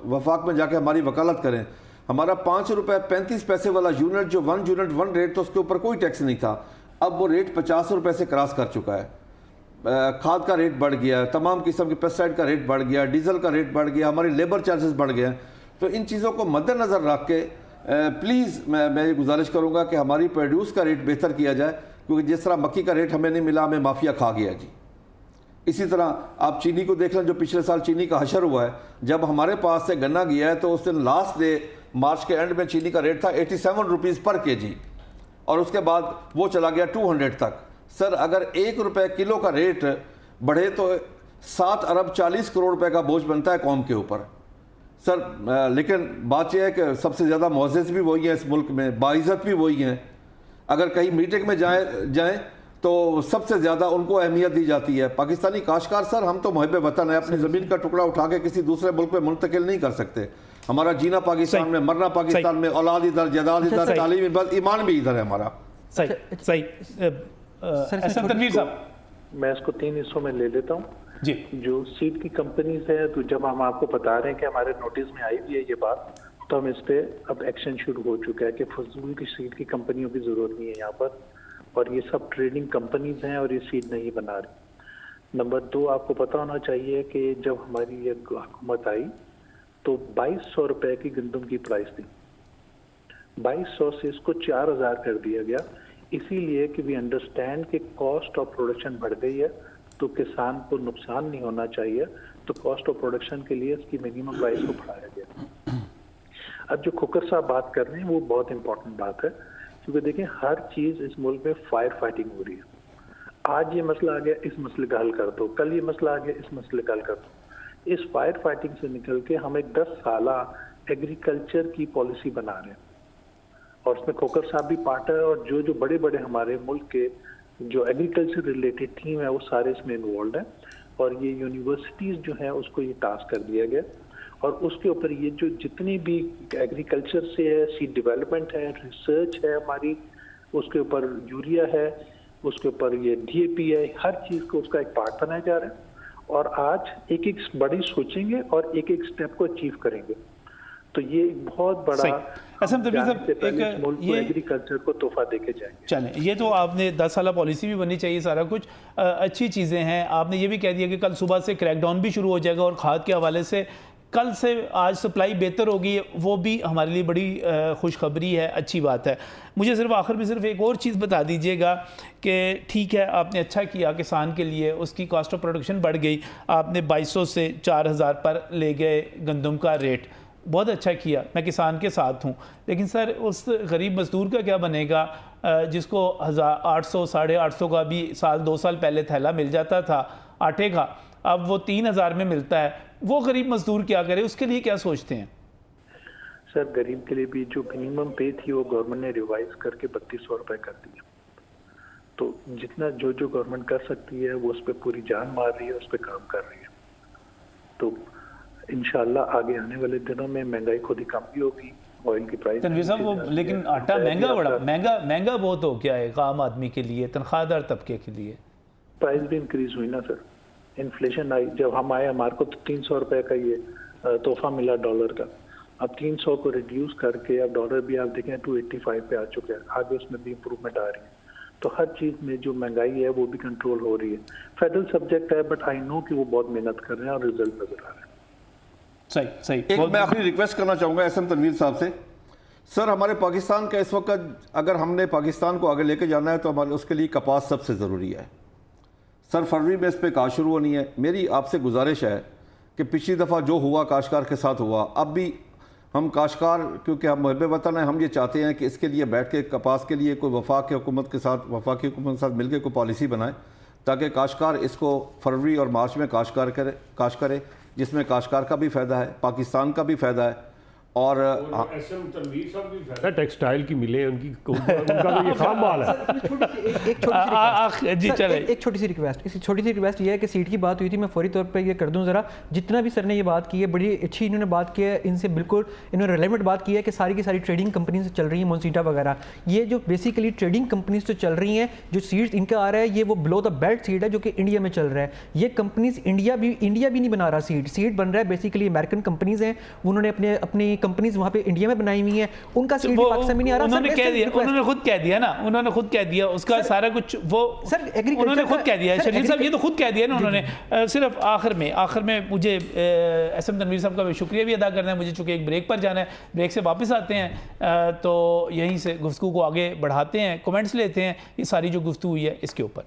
वफाक में जाके हमारी वकालत करें। हमारा 5 रुपये 35 पैसे वाला यूनिट, जो 1 यूनिट 1 रेट, तो उसके ऊपर कोई टैक्स नहीं था। अब वो रेट 50 रुपये से क्रॉस कर चुका है। खाद का रेट बढ़ गया, तमाम किस्म के पेस्टिसाइड का रेट बढ़ गया, डीजल का रेट बढ़ गया, हमारी लेबर चार्जेस बढ़ गए। तो इन चीज़ों को मद्देनज़र रख के प्लीज़ मैं ये गुजारिश करूँगा कि हमारी प्रोड्यूस का रेट बेहतर किया जाए, क्योंकि जिस तरह मक्की का रेट हमें नहीं मिला, हमें माफिया खा गया जी। इसी तरह आप चीनी को देख लें, जो पिछले साल चीनी का हशर हुआ है, जब हमारे पास से गन्ना गया है तो उस दिन लास्ट डे मार्च के एंड में चीनी का रेट था 87 रुपीज़ पर केजी, और उसके बाद वो चला गया 200 तक। सर अगर 1 रुपये किलो का रेट बढ़े तो 7 अरब 40 करोड़ रुपए का बोझ बनता है कौम के ऊपर। सर लेकिन बात यह है कि सबसे ज़्यादा मुअज़्ज़ज़ भी वही हैं इस मुल्क में, बाइज़्ज़त भी वही हैं। अगर कहीं मीटिंग में जाएं तो सबसे ज़्यादा उनको अहमियत दी जाती है। पाकिस्तानी काश्तकार सर, हम तो मुहिब वतन है, अपनी ज़मीन का टुकड़ा उठा के किसी दूसरे मुल्क में मुंतकिल नहीं कर सकते। हमारा जीना पाकिस्तान में, मरना पाकिस्तान में, औलाद इधर, जदाद इधर, तालीम इधर, ईमान भी इधर है हमारा। सही सही। एसएम तनवीर साहब, मैं इसको 3 हिस्सों में ले लेता हूँ जी। जो सीड की कंपनीज है, तो जब हम आपको बता रहे हैं कि हमारे नोटिस में आई भी है ये बात, तो हम इस पे अब एक्शन शुरू हो चुका है कि फजूल की सीड की कंपनियों की जरूरत नहीं है यहाँ पर, और ये सब ट्रेडिंग कंपनीज हैं और ये सीड नहीं बना रही। नंबर 2, आपको पता होना चाहिए कि जब हमारी ये हुकूमत आई तो 2200 रुपए की गंदम की प्राइस थी। 2200 से इसको 4000 कर दिया गया, इसीलिए कि वी अंडरस्टैंड कि कॉस्ट ऑफ प्रोडक्शन बढ़ गई है, तो किसान को नुकसान नहीं होना चाहिए, तो कॉस्ट ऑफ प्रोडक्शन के लिए इसकी मिनिमम प्राइस को बढ़ाया गया। अब जो खोखर साहब बात कर रहे हैं वो बहुत इंपॉर्टेंट बात है, क्योंकि देखें हर चीज इस मुल्क में फायर फाइटिंग हो रही है। आज ये मसला आ गया, इस मसले का हल कर दो, कल ये मसला आ गया, इस मसले का हल कर दो। इस फायर फाइटिंग से निकल के हम एक 10 साला एग्रीकल्चर की पॉलिसी बना रहे हैं, और उसमें खोखर साहब भी पार्ट है, और जो बड़े बड़े हमारे मुल्क के जो एग्रीकल्चर रिलेटेड टीम है वो सारे इसमें इन्वॉल्व हैं। और ये यूनिवर्सिटीज़ जो हैं उसको ये टास्क कर दिया गया, और उसके ऊपर ये जो जितनी भी एग्रीकल्चर से है, सीड डेवलपमेंट है, रिसर्च है हमारी, उसके ऊपर यूरिया है, उसके ऊपर ये DAP है, हर चीज़ को उसका एक पार्ट बनाया जा रहा है। और आज एक एक बड़ी सोचेंगे और एक एक स्टेप को अचीव करेंगे। तो ये एक बहुत बड़ा एग्रीकल्चर को तोहफा देके जाएंगे। चलें, ये तो आपने 10 साल पॉलिसी भी बननी चाहिए, सारा कुछ अच्छी चीज़ें हैं। आपने ये भी कह दिया कि कल सुबह से क्रैकडाउन भी शुरू हो जाएगा, और खाद के हवाले से कल से आज सप्लाई बेहतर होगी, वो भी हमारे लिए बड़ी खुशखबरी है, अच्छी बात है। मुझे सिर्फ आखिर में सिर्फ एक और चीज़ बता दीजिएगा कि ठीक है आपने अच्छा किया किसान के लिए, उसकी कॉस्ट ऑफ प्रोडक्शन बढ़ गई, आपने 2200 से 4000 पर ले गए गंदम का रेट, बहुत अच्छा किया, मैं किसान के साथ हूँ। लेकिन सर उस गरीब मजदूर का क्या बनेगा जिसको 1800 850 का भी 2 साल पहले थैला मिल जाता था आटे का, अब वो 3000 में मिलता है, वो गरीब मजदूर क्या करे, उसके लिए क्या सोचते हैं? सर गरीब के लिए भी जो मिनिमम पे थी वो गवर्नमेंट ने रिवाइज करके 3200 रुपए कर दिया। तो जितना जो गवर्नमेंट कर सकती है वो उस पर पूरी जान मार रही है, उस पर काम कर रही है। तो इंशाल्लाह आगे आने वाले दिनों में महंगाई खुद ही कम भी होगी, ऑयल की प्राइस। तनवीर साहब वो लेकिन आटा महंगा, बड़ा महंगा बहुत हो गया है आम आदमी के लिए, तनख्वाहदार तबके के लिए। प्राइस भी इंक्रीज हुई ना सर, इन्फ्लेशन आई, जब हम आए हमारे को तो 300 रुपए का ये तोहफा मिला डॉलर का, अब 300 को रिड्यूस करके अब डॉलर भी आप देखें 285 पे आ चुके हैं, आगे उसमें भी इम्प्रूवमेंट आ रही है। तो हर चीज़ में जो महंगाई है वो भी कंट्रोल हो रही है। फेडरल सब्जेक्ट है, बट आई नो कि वो बहुत मेहनत कर रहे हैं और रिजल्ट नजर आ रहे हैं। सही एक मैं आखिरी रिक्वेस्ट करना चाहूँगा एसएम तनवीर साहब से। सर हमारे पाकिस्तान का इस वक्त अगर हमने पाकिस्तान को आगे लेके जाना है तो हमारे उसके लिए कपास सबसे ज़रूरी है। सर फरवरी में इस पर काश शुरू होनी है। मेरी आपसे गुजारिश है कि पिछली दफ़ा जो हुआ काश्तकार के साथ हुआ, अब भी हम काश्तकार क्योंकि हम मुहब्बे वतन हैं, हम ये चाहते हैं कि इसके लिए बैठ के कपास के लिए कोई वफाकी हुकूमत के साथ मिल के कोई पॉलिसी बनाए ताकि काश्तकार इसको फरवरी और मार्च में काश करे जिसमें काश्तकार का भी फ़ायदा है, पाकिस्तान का भी फ़ायदा है, और तनवीर साहब भी टेक्सटाइल की मिले उनका तो ये खाम माल है। एक छोटी सी रिक्वेस्ट ये है कि सीट की बात हुई थी, मैं फौरी तौर पे ये कर दूं ज़रा, जितना भी सर ने ये बात की है बड़ी अच्छी इन्होंने बात की है, इनसे बिल्कुल इन्होंने रेलेवेंट बात की है कि सारी की सारी ट्रेडिंग कंपनी से चल रही है, मोनसीटा वगैरह, ये जो बेसिकली ट्रेडिंग कंपनीज तो चल रही हैं, जो सीड्स इनका आ रहा है ये वो बिलो द बेल्ट सीड है जो कि इंडिया में चल रहा है। ये कंपनीज इंडिया भी नहीं बना रहा, सीड बन रहा है बेसिकली अमेरिकन कंपनीज हैं, उन्होंने अपनी कंपनीज वहां पे इंडिया में बनाई हुई हैं, उनका सीड पाकिस्तान में नहीं आ रहा। उन्होंने खुद कह दिया उसका सारा कुछ वो सर उन्होंने खुद कह दिया, शरीफ साहब ये तो खुद कह दिया ना उन्होंने। सिर्फ आखिर में मुझे एसएम तनवीर साहब का शुक्रिया भी अदा करना है, मुझे चूंकि एक ब्रेक पर जाना है, ब्रेक से वापस आते हैं तो यहीं से गुफ्तगू को आगे बढ़ाते हैं, कमेंट्स लेते हैं ये सारी जो गुफ्तगू हुई है इसके ऊपर।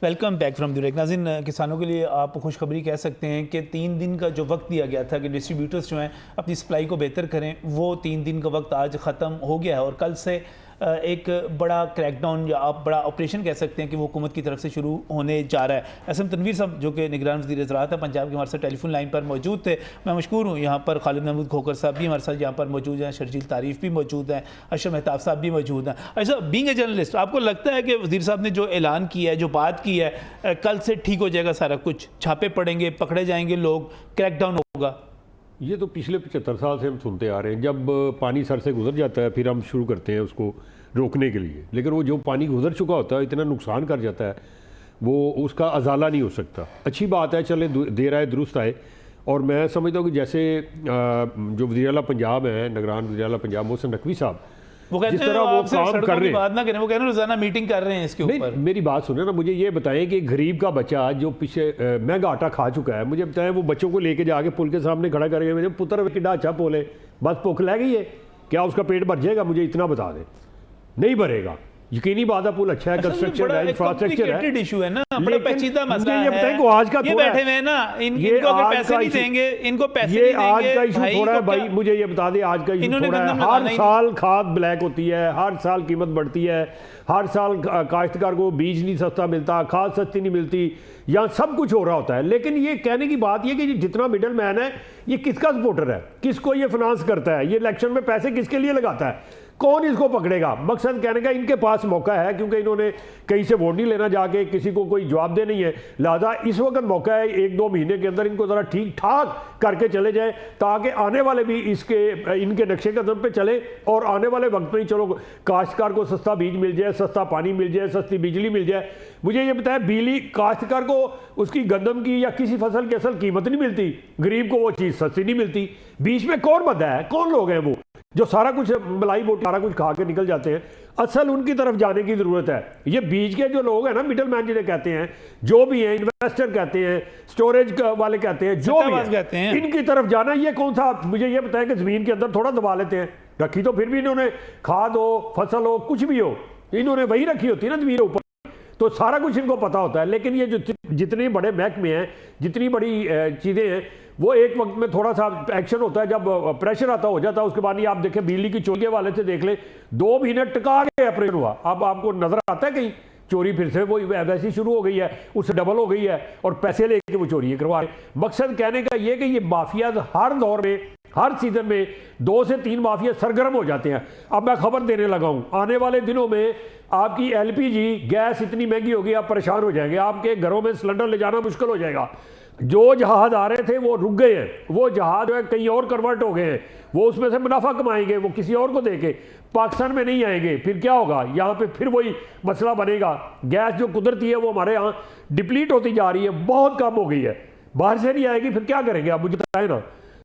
Welcome back from the break. नाज़रीन, किसानों के लिए आप खुशखबरी कह सकते हैं कि 3 दिन का जो वक्त दिया गया था कि डिस्ट्रीब्यूटर्स जो हैं अपनी सप्लाई को बेहतर करें, वो 3 दिन का वक्त आज ख़त्म हो गया है और कल से एक बड़ा क्रैकडाउन या आप बड़ा ऑपरेशन कह सकते हैं कि वो हुकूमत की तरफ से शुरू होने जा रहा है। एसएम तनवीर साहब जो कि निगरान वज़ीर ज़राअत है पंजाब के, हमारे साथ टेलीफोन लाइन पर मौजूद थे। मैं मशकूर हूँ, यहाँ पर खालिद महमूद खोखर साहब भी हमारे साथ यहाँ पर मौजूद हैं, शर्जील तारीफ़ भी मौजूद हैं, अशरफ मेहताब साहब भी मौजूद हैं। अच्छा, बीइंग ए जर्नलिस्ट, आपको लगता है कि वज़ीर साहब ने जो ऐलान किया है, जो बात की है, कल से ठीक हो जाएगा सारा कुछ, छापे पड़ेंगे, पकड़े जाएंगे लोग, क्रैकडाउन होगा? ये तो पिछले 75 साल से हम सुनते आ रहे हैं, जब पानी सर से गुजर जाता है फिर हम शुरू करते हैं उसको रोकने के लिए, लेकिन वो जो पानी गुजर चुका होता है इतना नुकसान कर जाता है वो उसका अजाला नहीं हो सकता। अच्छी बात है, चले देर आए दुरुस्त आए, और मैं समझता हूँ कि जैसे जो वज़ीर आला पंजाब हैं, निगरान वज़ीर आला पंजाब मोहसिन नकवी साहब, वो कहते जिस तरह वो काम कर रहे हैं, बात ना करें, वो कह रहे हैं रोजाना मीटिंग कर रहे हैं इसके ऊपर। मेरी बात सुने ना, मुझे ये बताएं कि गरीब का बच्चा जो पीछे महंगा आटा खा चुका है, मुझे बताएं वो बच्चों को लेके जाके पुल के सामने खड़ा करके मेरे पुत्र किड्डा अच्छा पोले, बस भुख लग गई है, क्या उसका पेट भर जाएगा? मुझे इतना बता दें। नहीं भरेगा। यकीनी बात है, पुल अच्छा है, कंस्ट्रक्शन है, इंफ्रास्ट्रक्चर है, इशू है ना, बड़ा पेचीदा मसला मुझे है। ये बताएं कि आज का ये थोड़ा बैठे हुए हैं ना, ये इनको अगर आज पैसे का नहीं issue- देंगे, इनको पैसे ये नहीं आज देंगे, का इशू थोड़ा है को भाई, क्या- मुझे ये बता दें आज का इशू इन्होंने थोड़ा है। गंदम हर लगाना ही साल खाद ब्लैक होती है, हर साल कीमत बढ़ती है, हर साल काश्तकार को बीज नहीं सस्ता मिलता, खाद सस्ती नहीं मिलती, यहाँ सब कुछ हो रहा होता है। लेकिन ये कहने की बात ये कि जितना मिडल मैन है ये किसका सपोर्टर है, किसको ये फाइनेंस करता है, ये इलेक्शन में पैसे किसके लिए लगाता है, कौन इसको पकड़ेगा। मकसद कहने का इनके पास मौका है, क्योंकि इन्होंने कहीं से वोट नहीं लेना जाके, किसी को कोई जवाब दे नहीं है, लिहाजा इस वक्त मौका है 1-2 महीने के अंदर इनको ज़रा ठीक ठाक करके चले जाए, ताकि आने वाले भी इनके नक्शे कदम पे चले और आने वाले वक्त में ही चलो काश्तकार को सस्ता बीज मिल जाए, सस्ता पानी मिल जाए, सस्ती बिजली मिल जाए। मुझे ये बताया, बिजली काश्तकार को उसकी गंदम की या किसी फसल की असल कीमत नहीं मिलती, गरीब को वो चीज़ सस्ती नहीं मिलती। बीच में कौन बंदा है, कौन लोग हैं वो जो सारा कुछ मलाई बोट सारा कुछ खा के निकल जाते हैं। असल उनकी तरफ जाने की ज़रूरत है। ये बीच के जो लोग हैं ना, मिडल मैन जिन्हें कहते हैं, जो भी हैं, इन्वेस्टर कहते हैं, स्टोरेज वाले कहते हैं, जो भी कहते हैं, इनकी तरफ जाना। ये कौन सा, मुझे ये बताएं कि ज़मीन के अंदर थोड़ा दबा लेते हैं, रखी तो फिर भी इन्होंने खाद हो, फसल हो, कुछ भी हो, इन्होंने वही रखी होती है ना ज़मीन ऊपर, तो सारा कुछ इनको पता होता है। लेकिन ये जो जितने बड़े महकमे हैं, जितनी बड़ी चीज़ें हैं, वो एक वक्त में थोड़ा सा एक्शन होता है, जब प्रेशर आता हो जाता है, उसके बाद ही आप देखें बिजली की चोरी के वाले से देख ले, 2 महीने टका के ऑपरेशन हुआ। अब आपको नजर आता है कहीं चोरी फिर से वो वैसी शुरू हो गई है, उससे डबल हो गई है और पैसे लेके वो चोरी करवा रहे। मकसद कहने का ये कि ये माफिया हर दौर में, हर सीजन में 2 से 3 माफिया सरगर्म हो जाते हैं। अब मैं खबर देने लगा हूँ, आने वाले दिनों में आपकी LPG गैस इतनी महंगी होगी, आप परेशान हो जाएंगे, आपके घरों में सिलेंडर ले जाना मुश्किल हो जाएगा। जो जहाज आ रहे थे वो रुक गए हैं, वो जहाज कहीं और कन्वर्ट हो गए हैं, वो उसमें से मुनाफा कमाएंगे, वो किसी और को देके पाकिस्तान में नहीं आएंगे। फिर क्या होगा, यहाँ पे फिर वही मसला बनेगा। गैस जो कुदरती है वो हमारे यहाँ डिप्लीट होती जा रही है, बहुत कम हो गई है, बाहर से नहीं आएगी, फिर क्या करेंगे आप मुझे बताएं ना।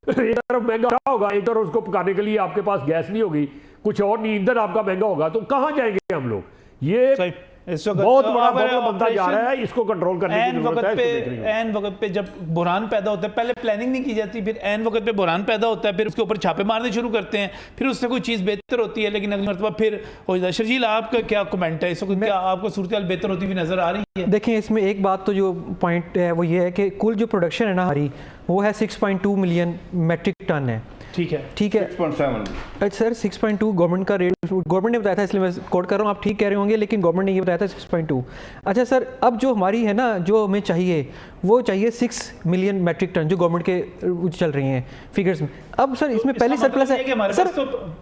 एक तरफ महंगा होगा, एक तरफ उसको पकाने के लिए आपके पास गैस नहीं होगी, कुछ और नहीं, ईंधन आपका महंगा होगा, तो कहाँ जाएंगे हम लोग। ये इस वक्त बहुत बड़ा प्रॉब्लम बनता जा रहा है, इसको कंट्रोल करने की जरूरत है। एन वक्त पे जब बुरहान पैदा होता है, पहले प्लानिंग नहीं की जाती, फिर एन वक्त पे बुरहान पैदा होता है, फिर उसके ऊपर छापे मारने शुरू करते हैं, फिर उससे कोई चीज़ बेहतर होती है, लेकिन अगली मरतबा फिर हो जाता है। शर्जील, आपका क्या कमेंट है इस वक्त, क्या आपको सूरत हाल बेहतर होती हुई नजर आ रही है? देखें, इसमें एक बात तो जो पॉइंट है वो ये है कि कुल जो प्रोडक्शन है ना हमारी, वो है 6.2 मिलियन मेट्रिक टन है। ठीक है 6.7 सर 6.2 गवर्नमेंट का रेट, गवर्नमेंट ने बताया था, इसलिए मैं कोट कर रहा हूँ, आप ठीक कह रहे होंगे, लेकिन गवर्नमेंट ने ये बताया था 6.2। अच्छा सर, अब जो हमारी है ना, जो हमें चाहिए वो चाहिए 6 मिलियन मैट्रिक टन, जो गवर्नमेंट के चल रही हैं फिगर्स में। अब सर इसमें पहले सरप्लस है, सर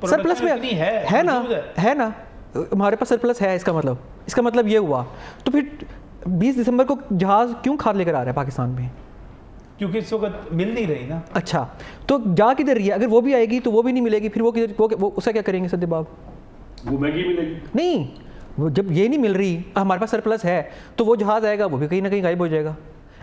सरप्लस में है ना, हमारे पास सरप्लस है, इसका मतलब ये हुआ। तो फिर 20 दिसंबर को जहाज़ क्यों खाद लेकर आ रहा है पाकिस्तान में? क्योंकि इस वक्त मिल नहीं रही ना। अच्छा, तो जा किधर रही है? अगर वो भी आएगी तो वो भी नहीं मिलेगी, फिर वो उसका क्या करेंगे सद्देबाब? वो महंगी मिलेगी नहीं, वो जब ये नहीं मिल रही, हमारे पास सरप्लस है, तो वो जहाज़ आएगा, वो भी कहीं ना कहीं गायब हो जाएगा।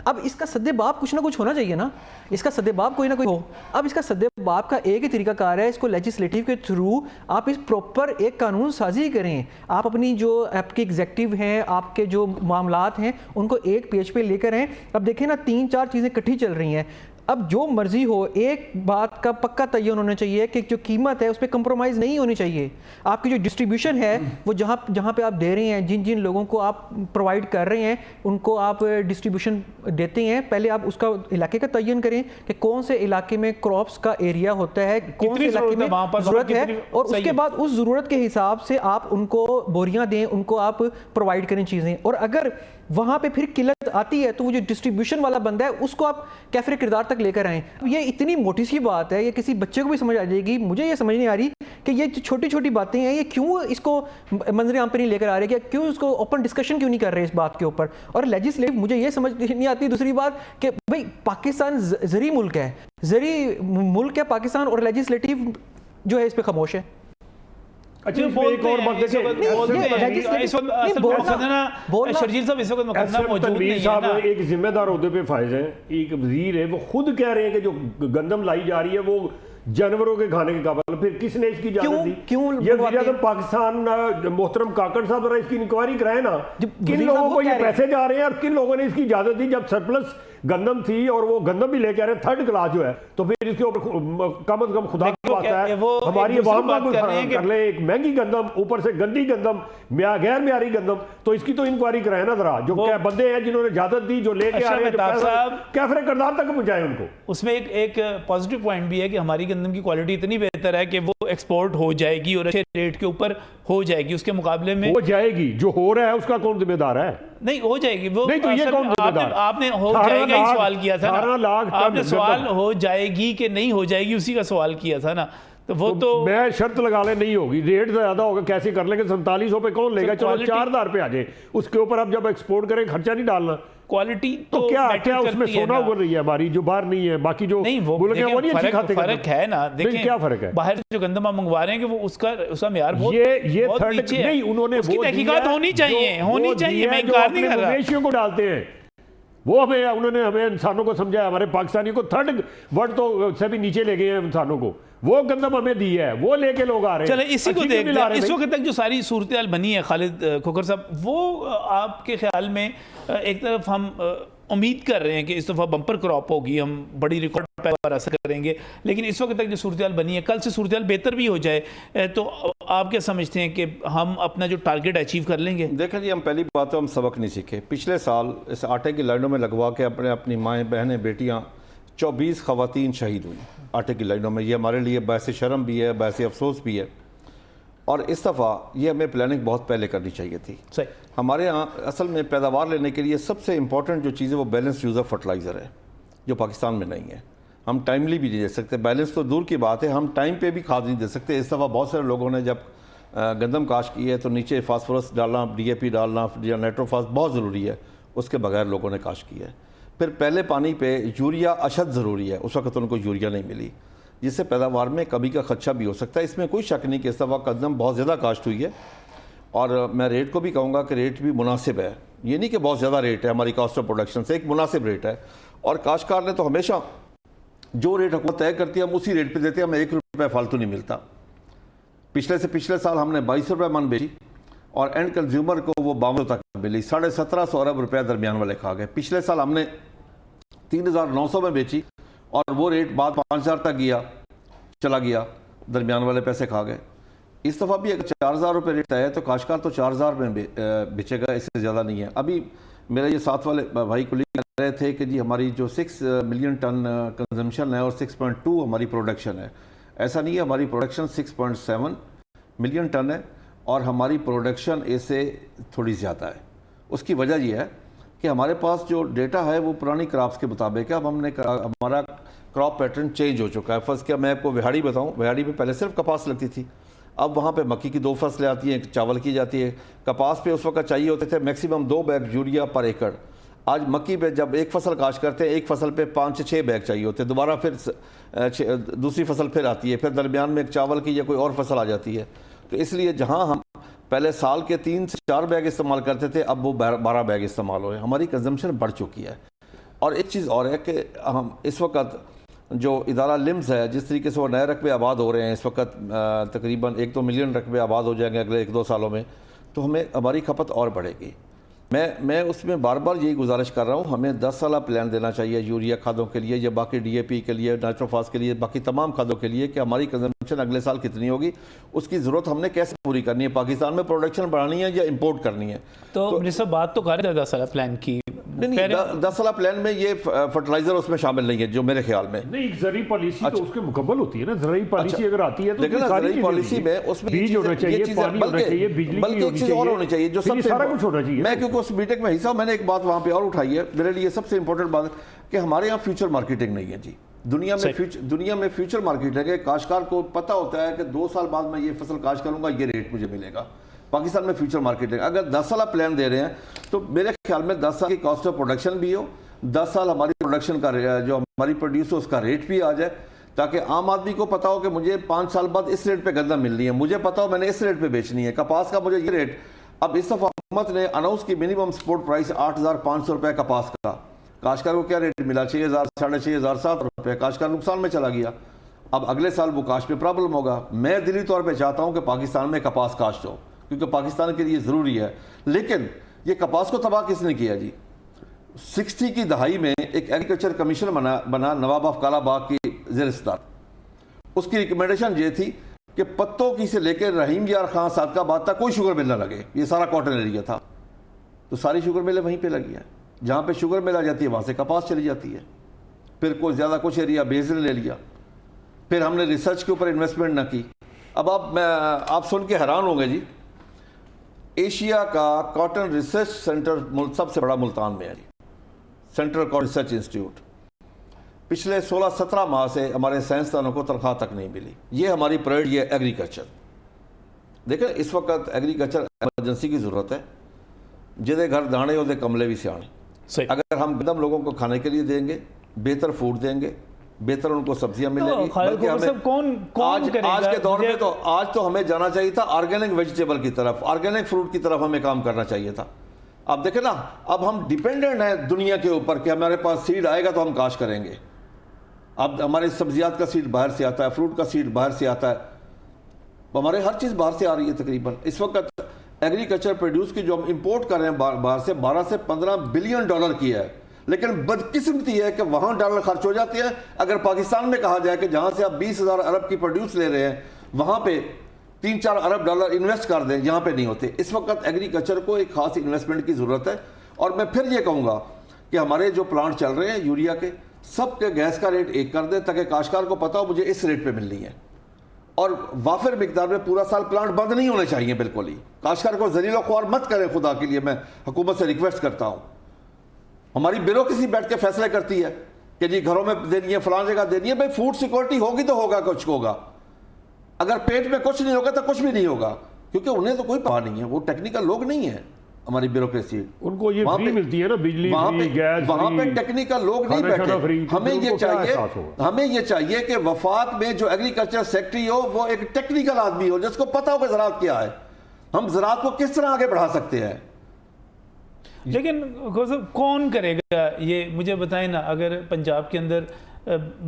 अब इसका सद्देबाब कुछ ना कुछ होना चाहिए ना, इसका सद्देबाब कोई ना कोई हो। अब इसका सद्देबाब का एक ही तरीकाकार है, इसको लेजिस्लेटिव के थ्रू आप इस प्रॉपर एक कानून साजी करें। आप अपनी जो आपके एग्जेक्टिव हैं, आपके जो मामलात हैं, उनको एक पेज पे लेकर आएँ। अब देखें ना, 3-4 चीज़ें इकट्ठी चल रही हैं। अब जो मर्जी हो, एक बात का पक्का तयन होना चाहिए कि जो कीमत है उस पर कंप्रोमाइज़ नहीं होनी चाहिए। आपकी जो डिस्ट्रीब्यूशन है वो जहाँ पे आप दे रहे हैं, जिन जिन लोगों को आप प्रोवाइड कर रहे हैं, उनको आप डिस्ट्रीब्यूशन देते हैं, पहले आप उसका इलाके का तयन करें कि कौन से इलाके में क्रॉप्स का एरिया होता है, कौन से इलाके में ज़रूरत है, और उसके बाद उस ज़रूरत के हिसाब से आप उनको बोरियाँ दें, उनको आप प्रोवाइड करें चीज़ें। और अगर वहाँ पे फिर किल्लत आती है तो वो जो डिस्ट्रीब्यूशन वाला बंदा है उसको आप कैफरे किरदार तक लेकर आएँ। ये इतनी मोटी सी बात है, ये किसी बच्चे को भी समझ आ जाएगी। मुझे ये समझ नहीं आ रही कि ये छोटी छोटी बातें हैं, ये क्यों इसको मंजरे आम पे नहीं लेकर आ रहे, क्यों इसको ओपन डिस्कशन क्यों नहीं कर रहे इस बात के ऊपर। और लेजिस्लेटिव मुझे ये समझ नहीं आती दूसरी बात कि भाई पाकिस्तान ज़री मुल्क है, ज़री मुल्क है पाकिस्तान, और लेजिस्लेटिव जो है इस पर खामोश है। अच्छा, एक और बात देखिए, शर्जील साहब इस वक्त मुकदमा मौजूद नहीं है ना। एक जिम्मेदार ओहदे पे फायज हैं, एक वजीर है, वो खुद कह रहे हैं कि जो गंदम लाई जा रही है वो जानवरों के खाने के काबिल। फिर किसने इसकी इजाजत दी? ये वज़ीर-ए-आज़म पाकिस्तान मोहतरम काकड़ साहब जरा इसकी इंक्वायरी कराए ना, किन लोगों को ये पैसे जा रहे हैं और किन लोगों ने इसकी इजाजत दी। जब सरप्लस गंदम थी और वो गंदम भी लेके आ रहे थर्ड क्लास जो है, तो फिर इसके ऊपर कम से कम खुदा की बात है हमारी अवाम का कर ले एक महंगी गंदम, ऊपर से गंदी गंदम, गैर म्यारी गंदम, तो इसकी तो इंक्वायरी कराए ना जरा। जो क्या बंदे हैं जिन्होंने इजाजत दी, जो लेके आ रहे हैं, कैफरे करदार तक पहुंचाए उनको। उसमें एक पॉजिटिव पॉइंट भी है कि हमारी गंदम की क्वालिटी इतनी बेहतर है कि वो एक्सपोर्ट हो जाएगी और अच्छे रेट के ऊपर हो जाएगी। उसके मुकाबले में हो जाएगी, जो हो रहा है उसका कौन जिम्मेदार है? नहीं हो जाएगी वो नहीं, तो ये कौन जिम्मेदार? आपने हो जाएगा ही सवाल किया था ना, 18 लाख आपने सवाल हो जाएगी कि नहीं हो जाएगी उसी का सवाल किया था ना, तो वो तो मैं शर्त लगा ले नहीं होगी, रेट ज्यादा होगा, कैसे कर लेंगे? 4700 पे कौन लेगा? चलो 4000 पे आ जाए, उसके ऊपर अब जब एक्सपोर्ट करें खर्चा नहीं डालना। क्वालिटी तो क्या उसमें सोना उभर रही है हमारी जो बाहर नहीं है, बाकी जो नहीं वो नहीं फर्क है ना। देखिए क्या फर्क है? बाहर जो गंदम आप मंगवा रहे हैं कि वो उसका म्यार बहुत ये बहुत थर्ड नीचे है। नहीं, उन्होंने उसकी वो तहकीकात होनी चाहिए मैं इनकार नहीं कर रहा। मवेशियों को डालते हैं वो उन्होंने हमें इंसानों को समझाया, हमारे पाकिस्तानी को थर्ड वर्ड तो से भी नीचे ले गए हैं इंसानों को, वो गंदम हमें दी है, वो लेके लोग आ रहे हैं। चले इसी को देखते हैं। इस वक्त तक जो सारी सूरत हाल बनी है खालिद खोखर साहब, वो आपके ख्याल में एक तरफ हम उम्मीद कर रहे हैं कि इस दफ़ा बम्पर क्रॉप होगी, हम बड़ी रिकॉर्ड पैदावार हासिल करेंगे, लेकिन इस वक्त तक जो सूरत हाल बनी है, कल से सूरत हाल बेहतर भी हो जाए, तो आप क्या समझते हैं कि हम अपना जो टारगेट अचीव कर लेंगे? देखें जी, हम पहली बात तो हम सबक नहीं सीखे। पिछले साल इस आटे की लाइनों में लगवा के अपनी माएँ बहनें बेटियाँ 24 ख़वातीन शहीद हुई आटे की लाइनों में। ये हमारे लिए बायस शर्म भी है, बायस अफसोस भी है, और इस दफ़ा ये हमें प्लानिंग बहुत पहले करनी चाहिए थी। सही। हमारे यहाँ असल में पैदावार लेने के लिए सबसे इंपॉर्टेंट जो चीज़ है वो बैलेंस यूज़ ऑफ फर्टिलाइज़र है, जो पाकिस्तान में नहीं है। हम टाइमली भी नहीं दे सकते, बैलेंस तो दूर की बात है, हम टाइम पे भी खाद नहीं दे सकते। इस दफ़ा बहुत सारे लोगों ने जब गंदम काश की है तो नीचे फास्फोरस डालना, DAP डालना या नाइट्रोफास बहुत ज़रूरी है, उसके बगैर लोगों ने काश की है। फिर पहले पानी पे यूरिया अशद ज़रूरी है, उस वक्त उनको यूरिया नहीं मिली, जिससे पैदावार में कमी का खदशा भी हो सकता है। इसमें कोई शक नहीं कि इस दफ़ा गंदम बहुत ज़्यादा काश्त हुई है, और मैं रेट को भी कहूँगा कि रेट भी मुनासिब है। ये नहीं कि बहुत ज़्यादा रेट है, हमारी कॉस्ट ऑफ प्रोडक्शन से एक मुनासिब रेट है। और काश्तकार ने तो हमेशा जो रेट हुकूमत तय करती है हम उसी रेट पे देते हैं, हमें 1 रुपये फालतू नहीं मिलता। पिछले से पिछले साल हमने 2200 रुपये मन बेची और एंड कंज्यूमर को वो 52 तक मिली। 1750 अरब रुपया दरमियान वाले खा गए। पिछले साल हमने 3900 में बेची और वो रेट बाद 5000 तक चला गया, दरमियान वाले पैसे खा गए। इस दफ़ा भी अगर 4000 रुपये रेट है तो काश्तकार तो 4000 में बेचेगा, इससे ज़्यादा नहीं है। अभी मेरे ये साथ वाले भाई कुलीग कह रहे थे कि जी हमारी जो 6 मिलियन टन कंजम्पशन है और 6.2 हमारी प्रोडक्शन है। ऐसा नहीं है, हमारी प्रोडक्शन 6.7 मिलियन टन है और हमारी प्रोडक्शन इससे थोड़ी ज़्यादा है। उसकी वजह यह है कि हमारे पास जो डेटा है वो पुरानी क्रॉप्स के मुताबिक है। अब हमारा क्रॉप पैटर्न चेंज हो चुका है। फर्स्ट क्या मैं आपको विहाड़ी बताऊं, विहाड़ी में पहले सिर्फ कपास लगती थी, अब वहाँ पे मक्की की 2 फसलें आती हैं, चावल की जाती है। कपास पे उस वक्त चाहिए होते थे मैक्सिमम 2 बैग यूरिया पर एकड़। आज मक्की पे जब एक फसल काश्त करते हैं, एक फसल पे 5 से 6 बैग चाहिए होते हैं। दोबारा फिर दूसरी फसल फिर आती है, फिर दरमियान में एक चावल की या कोई और फसल आ जाती है। तो इसलिए जहाँ हम पहले साल के 3 से 4 बैग इस्तेमाल करते थे, अब वो 12 बैग इस्तेमाल हुए। हमारी कंजम्पशन बढ़ चुकी है। और एक चीज़ और है कि हम इस वक्त जो इदारा लिम्स है, जिस तरीके से वो नए रकबे आबाद हो रहे हैं, इस वक्त तकरीबन 1-2 मिलियन रकबे आबाद हो जाएंगे अगले 1-2 सालों में, तो हमें हमारी खपत और बढ़ेगी। मैं उसमें बार बार यही गुजारिश कर रहा हूँ, हमें 10 साल प्लान देना चाहिए यूरिया खादों के लिए या बाकी DAP के लिए, नाइट्रोफास के लिए, बाकी तमाम खादों के लिए, कि हमारी कंजम्पशन अगले साल कितनी होगी, उसकी ज़रूरत हमने कैसे पूरी करनी है, पाकिस्तान में प्रोडक्शन बढ़ानी है या इम्पोर्ट करनी है। तो मिनिस्टर बात तो कर रहे थे 10 साल प्लान की, नहीं 10 साल प्लान में ये फर्टिलाइजर उसमें शामिल नहीं है जो मेरे ख्याल में। नहीं, ज़रूरी पॉलिसी तो उसके मुकम्मल होती है ना। ज़रूरी पॉलिसी अगर आती है तो ज़रूरी पॉलिसी में उसमें बीज होना चाहिए, पानी होना चाहिए, बिजली बल्कि एक चीज़ और होनी चाहिए जो सबसे सारा कुछ होना चाहिए। मैं क्योंकि उस मीटिंग में हिस्सा, मैंने एक बात वहाँ पे और उठाई है, मेरे लिए सबसे इंपॉर्टेंट बात कि हमारे यहाँ फ्यूचर मार्केटिंग नहीं है जी। दुनिया में फ्यूचर मार्केट है कि काश्तकार को पता होता है कि 2 साल बाद मैं ये फसल काश्त करूँगा, ये रेट मुझे मिलेगा। पाकिस्तान में फ्यूचर मार्केट है। अगर 10 साल प्लान दे रहे हैं तो मेरे ख्याल में 10 साल की कॉस्ट ऑफ प्रोडक्शन भी हो, 10 साल हमारी प्रोडक्शन का जो हमारी प्रोड्यूस हो उसका रेट भी आ जाए, ताकि आम आदमी को पता हो कि मुझे 5 साल बाद इस रेट पे गंदम मिलनी है, मुझे पता हो मैंने इस रेट पे बेचनी है। कपास का मुझे ये रेट, अब इस दफ़ा हुकूमत ने अनाउंस की मिनिमम सपोर्ट प्राइस 8500 रुपये कपास का। काश्तकार को क्या रेट मिला? 6000, 6500, 7 रुपये। काश्तकार नुकसान में चला गया। अब अगले साल वो काश्त में प्रॉब्लम होगा। मैं दिली तौर पर चाहता हूँ कि पाकिस्तान में कपास काश्त हो, क्योंकि पाकिस्तान के लिए ज़रूरी है। लेकिन ये कपास को तबाह किसने किया जी? 60 की दहाई में एक एग्रीकल्चर कमीशन बना नवाब ऑफ कालाबाग की ज़ेर सदारत। उसकी रिकमेंडेशन ये थी कि पत्तों की से लेकर रहीम यार खान सादकाबाद तक कोई शुगर मिल ना लगे। ये सारा कॉटन एरिया था, तो सारी शुगर मिलें वहीं पे लगी हैं। जहाँ पे शुगर मिल आ जाती है वहाँ से कपास चली जाती है। फिर कोई ज़्यादा कुछ एरिया बेस ने ले लिया। फिर हमने रिसर्च के ऊपर इन्वेस्टमेंट ना की। अब आप सुन के हैरान होंगे जी, एशिया का कॉटन रिसर्च सेंटर सबसे बड़ा मुल्तान में है जी, सेंट्रल कॉटन रिसर्च इंस्टीट्यूट। पिछले 16-17 माह से हमारे साइंसदानों को तनख्वाह तक नहीं मिली। ये हमारी प्रायोरिटी है एग्रीकल्चर। देखें इस वक्त एग्रीकल्चर एमरजेंसी की ज़रूरत है। जिदे घर दाने उदे कमले भी सियाने। अगर हम गंदम लोगों को खाने के लिए देंगे, बेहतर फूड देंगे, बेहतर उनको सब्जियां मिलेंगी। बल्कि हमें आज के दौर में तो आज तो हमें जाना चाहिए था ऑर्गेनिक वेजिटेबल की तरफ, ऑर्गेनिक फ्रूट की तरफ हमें काम करना चाहिए था। आप देखें ना, अब हम डिपेंडेंट हैं दुनिया के ऊपर कि हमारे पास सीड आएगा तो हम काश करेंगे। अब हमारे सब्जियात का सीड बाहर से आता है, फ्रूट का सीड बाहर से आता है, हमारे हर चीज़ बाहर से आ रही है तकरीबन। इस वक्त एग्रीकल्चर प्रोड्यूस की जो हम इंपोर्ट कर रहे हैं बाहर से 12 से 15 बिलियन डॉलर की है। लेकिन बदकिस्मती है कि वहाँ डॉलर खर्च हो जाते हैं। अगर पाकिस्तान में कहा जाए कि जहाँ से आप 20,000 अरब की प्रोड्यूस ले रहे हैं वहाँ पे 3-4 अरब डॉलर इन्वेस्ट कर दें, यहाँ पे नहीं होते। इस वक्त एग्रीकल्चर को एक खास इन्वेस्टमेंट की ज़रूरत है। और मैं फिर ये कहूँगा कि हमारे जो प्लांट चल रहे हैं यूरिया के, सबके गैस का रेट एक कर दें ताकि काश्तकार को पता हो मुझे इस रेट पे मिलनी है। और वाफिर मिकदार में पूरा साल प्लांट बंद नहीं होने चाहिए बिल्कुल ही। काश्तकार को जलीलो ख्वार मत करें, खुदा के लिए मैं हुकूमत से रिक्वेस्ट करता हूँ। हमारी ब्यूरोक्रेसी बैठ के फैसले करती है कि जी घरों में देनी है, फलां जगह देनी है। भाई फूड सिक्योरिटी होगी तो होगा, कुछ होगा। अगर पेट में कुछ नहीं होगा तो कुछ भी नहीं होगा, क्योंकि उन्हें तो कोई पता नहीं है। वो टेक्निकल लोग नहीं है हमारी ब्यूरोक्रेसी। उनको ये फ्री मिलती है ना, बिजली फ्री, गैस फ्री, वहां पे टेक्निकल लोग नहीं बैठे। हमें ये चाहिए कि वफाक में जो एग्रीकल्चर सेक्रेटरी हो वो एक टेक्निकल आदमी हो जिसको पता हो कि ज़राअत क्या है, हम ज़राअत को किस तरह आगे बढ़ा सकते हैं। लेकिन कौन करेगा ये, मुझे बताएं ना। अगर पंजाब के अंदर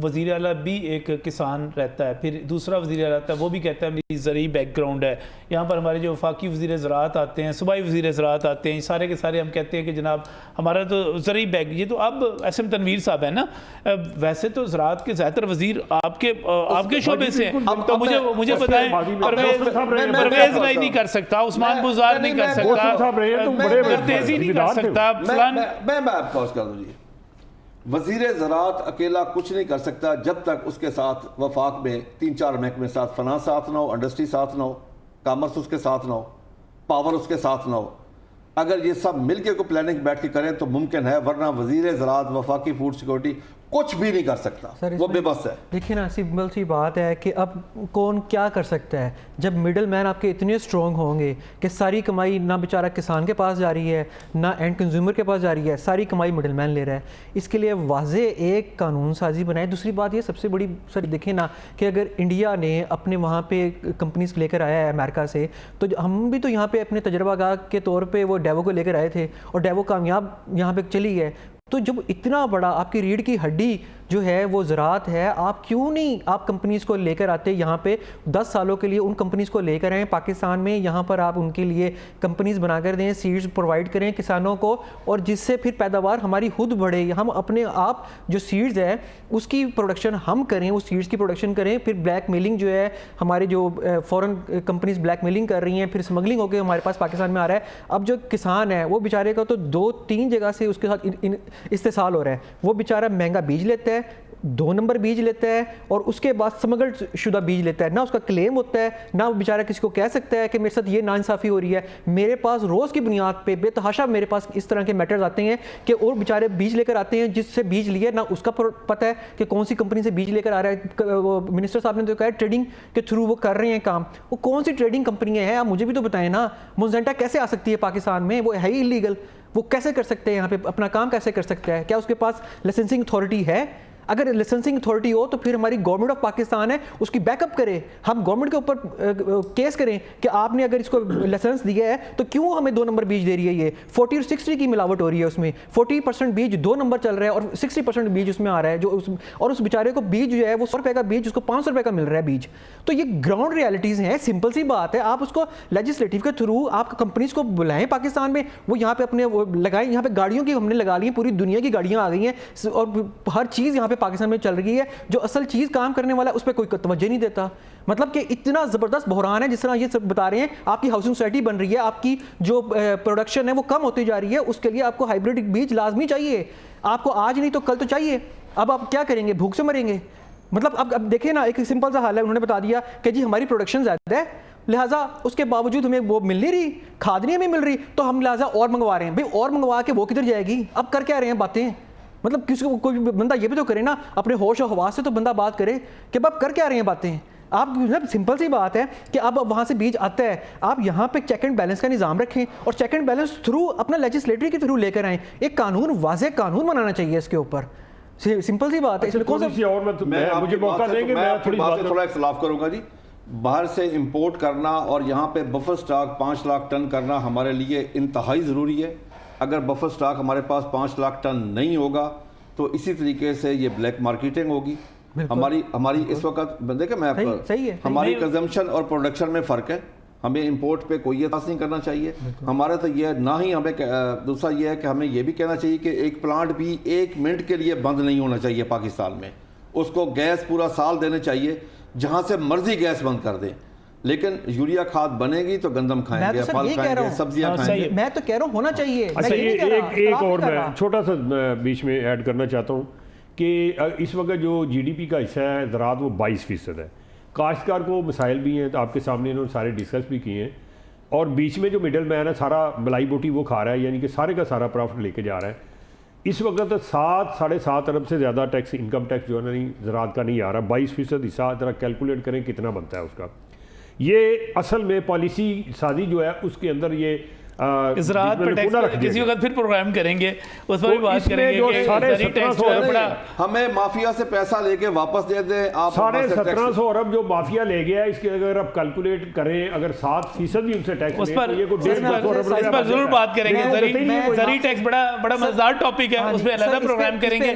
वज़ीर आला भी एक किसान रहता है, फिर दूसरा वज़ीर आला आता है, वो भी कहता है मेरी ज़रूरी बैकग्राउंड है। यहाँ पर हमारे जो वफाकी वज़ीर ज़राअत आते हैं, सूबाई वज़ीर ज़राअत आते हैं, सारे के सारे हम कहते हैं कि जनाब हमारा तो ज़रूरी बैग। ये तो अब एसएम तनवीर साहब है ना, वैसे तो ज़राअत के ज़्यादातर वज़ीर आपके शोबे से हैं। तो मुझे बताएं, परवेज़ लाई नहीं कर सकता, उस्मान बुज़ार नहीं कर सकता, तेजी नहीं कर सकता। मैं आपको कर दूँ जी, वज़ीर ज़राअत अकेला कुछ नहीं कर सकता जब तक उसके साथ वफाक में 3-4 महकमे साथ, फनास साथ ना हो, इंडस्ट्री साथ ना हो, कामर्स उसके साथ ना हो, पावर उसके साथ ना हो। अगर ये सब मिलके को प्लानिंग बैठ के करें तो मुमकिन है, वरना वज़ीर ज़राअत वफाकी फूड सिक्योरिटी कुछ भी नहीं कर सकता, वो बेबस है। देखिए ना, सिंपल सी बात है कि अब कौन क्या कर सकता है जब मिडल मैन आपके इतने स्ट्रॉन्ग होंगे कि सारी कमाई ना बेचारा किसान के पास जा रही है, ना एंड कंज्यूमर के पास जा रही है, सारी कमाई मिडल मैन ले रहा है। इसके लिए वाज़े एक कानून साजी बनाए। दूसरी बात ये सबसे बड़ी सर देखें ना कि अगर इंडिया ने अपने वहाँ पे कंपनीज लेकर आया है अमेरिका से, तो हम भी तो यहाँ पे अपने तजर्बागाह के तौर पर वो डेवो को लेकर आए थे और डेवो कामयाब यहाँ पर चली है। तो जब इतना बड़ा आपकी रीढ़ की हड्डी जो है वो ज़राअत है, आप क्यों नहीं आप कंपनीज़ को लेकर आते यहाँ पे 10 सालों के लिए उन कंपनीज़ को लेकर आएँ पाकिस्तान में, यहाँ पर आप उनके लिए कंपनीज़ बनाकर दें, सीड्स प्रोवाइड करें किसानों को, और जिससे फिर पैदावार हमारी खुद बढ़े। हम अपने आप जो सीड्स है उसकी प्रोडक्शन हम करें, उस सीड्स की प्रोडक्शन करें। फिर ब्लैक मेलिंग जो है, हमारे जो फॉरेन कंपनीज़ ब्लैक मेलिंग कर रही हैं, फिर स्मगलिंग होकर हमारे पास पाकिस्तान में आ रहा है। अब जो किसान है वो बेचारे का तो 2-3 जगह से उसके साथ इस्तेसाल हो रहा है। वो बेचारा महंगा बीज लेता है, 2 नंबर बीज लेता है और उसके बाद स्मगल शुदा बीज लेता है, ना उसका क्लेम होता है, ना वो बेचारा किसी को कह सकता है कि मेरे साथ ये नाइंसाफ़ी हो रही है। मेरे पास रोज़ की बुनियाद पे बेतहाशा मेरे पास इस तरह के मैटर्स आते हैं कि और बेचारे बीज लेकर आते हैं, जिससे बीज लिए ना उसका पता है कि कौन सी कंपनी से बीज लेकर आ रहा है। वो मिनिस्टर साहब ने तो कहा ट्रेडिंग के थ्रू वो कर रहे हैं काम। वो कौन सी ट्रेडिंग कंपनियाँ हैं, आप मुझे भी तो बताएं ना। मोजेंटा कैसे आ सकती है पाकिस्तान में, वो है ही इलीगल। वो कैसे कर सकते हैं यहाँ पे अपना काम, कैसे कर सकता है? क्या उसके पास लाइसेंसिंग अथॉरिटी है? अगर लाइसेंसिंग अथॉरिटी हो तो फिर हमारी गवर्नमेंट ऑफ पाकिस्तान है, उसकी बैकअप करे, हम गवर्नमेंट के ऊपर केस करें कि आपने अगर इसको लाइसेंस दिया है तो क्यों हमें 2 नंबर बीज दे रही है। ये 40 और 60 की मिलावट हो रही है, उसमें 40% बीज 2 नंबर चल रहा है और 60% बीज उसमें आ रहा है, और उस बेचारे को बीज जो है वो 100 रुपए का बीज उसको 500 रुपए का मिल रहा है बीज। तो ये ग्राउंड रियलिटीज़ हैं, सिंपल सी बात है। आप उसको लेजिस्लेटिव के थ्रू आप कंपनीज को बुलाएं पाकिस्तान में, वो यहाँ पे अपने वो लगाएं। यहाँ पे गाड़ियों की हमने लगा ली है, पूरी दुनिया की गाड़ियाँ आ गई हैं और हर चीज़ यहाँ पे पाकिस्तान में चल रही है। जो असल चीज़ काम करने वाला है उस पर कोई तवज्जो नहीं देता। मतलब कि इतना ज़बरदस्त बहरान है, जिस तरह ये सब बता रहे हैं, आपकी हाउसिंग सोसाइटी बन रही है, आपकी जो प्रोडक्शन है वो कम होती जा रही है, उसके लिए आपको हाइब्रिड बीज लाजमी चाहिए। आपको आज नहीं तो कल तो चाहिए। अब आप क्या करेंगे, भूख से मरेंगे। मतलब अब देखिए ना, एक सिंपल सा हाल है, उन्होंने बता दिया कि जी हमारी प्रोडक्शन ज़्यादा है, लिहाजा उसके बावजूद हमें वो मिल नहीं रही, खाद नहीं हमें मिल रही, तो हम लिहाजा और मंगवा रहे हैं। भाई और मंगवा के वो किधर जाएगी? अब कर क्या रहे हैं बातें? मतलब किसी को कोई बंदा ये भी तो करे ना, अपने होश और हवास से तो बंदा बात करे कि अब कर क्या रहे हैं बातें। आप मतलब सिंपल सी बात है कि अब वहाँ से बीज आता है, आप यहाँ पे चेक एंड बैलेंस का निज़ाम रखें और चेक एंड बैलेंस थ्रू अपना लेजिस्लेटरी के थ्रू लेकर आएँ। एक कानून, वाज़ेह कानून बनाना चाहिए इसके ऊपर। सिंपल सी बात है। इसमें कौन सा और मुझे मौका देंगे, मैं थोड़ी बात थोड़ा इख्तिलाफ करूंगा जी। बाहर से इंपोर्ट करना और यहाँ पे बफर स्टॉक 5 लाख टन करना हमारे लिए इंतहाई ज़रूरी है। अगर बफर स्टॉक हमारे पास 5 लाख टन नहीं होगा तो इसी तरीके से ये ब्लैक मार्केटिंग होगी। हमारी इस वक्त देखिए, मैं सही है, हमारी कंजम्पशन और प्रोडक्शन में फ़र्क है। हमें इंपोर्ट पे कोई एतराज़ नहीं करना चाहिए हमारे। तो ये ना ही हमें, दूसरा ये है कि हमें ये भी कहना चाहिए कि एक प्लांट भी 1 मिनट के लिए बंद नहीं होना चाहिए पाकिस्तान में। उसको गैस पूरा साल देने चाहिए, जहाँ से मर्जी गैस बंद कर दें। लेकिन यूरिया खाद बनेगी तो गंदम खाएंगे, फल खाएंगे, सब्जियां खाएंगे। मैं तो कह रहा हूँ होना चाहिए। अच्छा, एक और मैं छोटा सा बीच में ऐड करना चाहता हूँ कि इस वक्त जो जीडीपी का हिस्सा है ज़राअत वो 22% है। काश्तकार को मसाइल भी हैं, तो आपके सामने इन्होंने सारे डिस्कस भी किए हैं। और बीच में जो मिडल मैन है सारा मलाई बोटी वो खा रहा है, यानी कि सारे का सारा प्रॉफिट लेके जा रहा है। इस वक्त 7-7.5 अरब से ज़्यादा टैक्स, इनकम टैक्स जो है ना नहीं ज़राअत का नहीं आ रहा। 22% हिस्सा ज़रा कैलकुलेट करें कितना बनता है उसका। ये असल में पॉलिसी साजी जो है उसके अंदर ये ज़राअत पर टैक्स किसी वक्त फिर प्रोग्राम करेंगे, उस पर भी बात करेंगे कि साढ़े टैक्स बड़ा हमें माफिया से पैसा लेके वापस दे दें। आप 1750 अरब जो माफिया ले गया, इसके अगर आप कैलकुलेट करें, अगर 7% भी उनसे टैक्स उस पर जरूर बात करेंगे। ज़री टैक्स बड़ा मजेदार टॉपिक है, उस पर अलग प्रोग्राम करेंगे।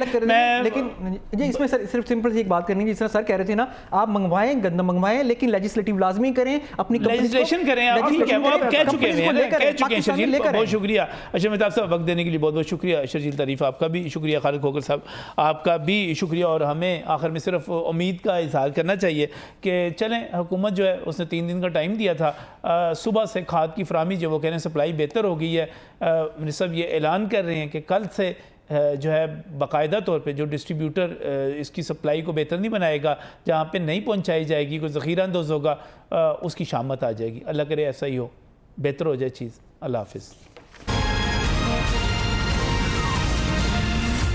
लेकिन जी इसमें सिर्फ सिंपल सी एक बात करनी है, जिस तरह सर कह रहे थे ना, आप मंगवाएं, गंदम मंगवाएं, लेकिन लेजिस्लेटिव लाजमी करें, अपनी लेजिस्लेशन करें। आप ठीक है, वो आप कह चुके हैं। शर्जील बहुत शुक्रिया। अच्छा, मैं आपसे वक्त देने के लिए बहुत बहुत शुक्रिया। शर्जील तारीफ आपका भी शुक्रिया, खालिद खोखर साहब आपका भी शुक्रिया। और हमें आखिर में सिर्फ उम्मीद का इजहार करना चाहिए कि चलें, हुकूमत जो है उसने 3 दिन का टाइम दिया था। सुबह से खाद की फराहमी जो वो कह रहे हैं सप्लाई बेहतर हो गई है। सब ये ऐलान कर रहे हैं कि कल से जो है बाकायदा तौर पे जो डिस्ट्रीब्यूटर इसकी सप्लाई को बेहतर नहीं बनाएगा, जहाँ पे नहीं पहुँचाई जाएगी, कोई ज़ख़ीरा अंदोज़ होगा, उसकी शामत आ जाएगी। अल्लाह करे ऐसा ही हो, बेहतर हो जाए चीज़। अल्लाह हाफ़िज़।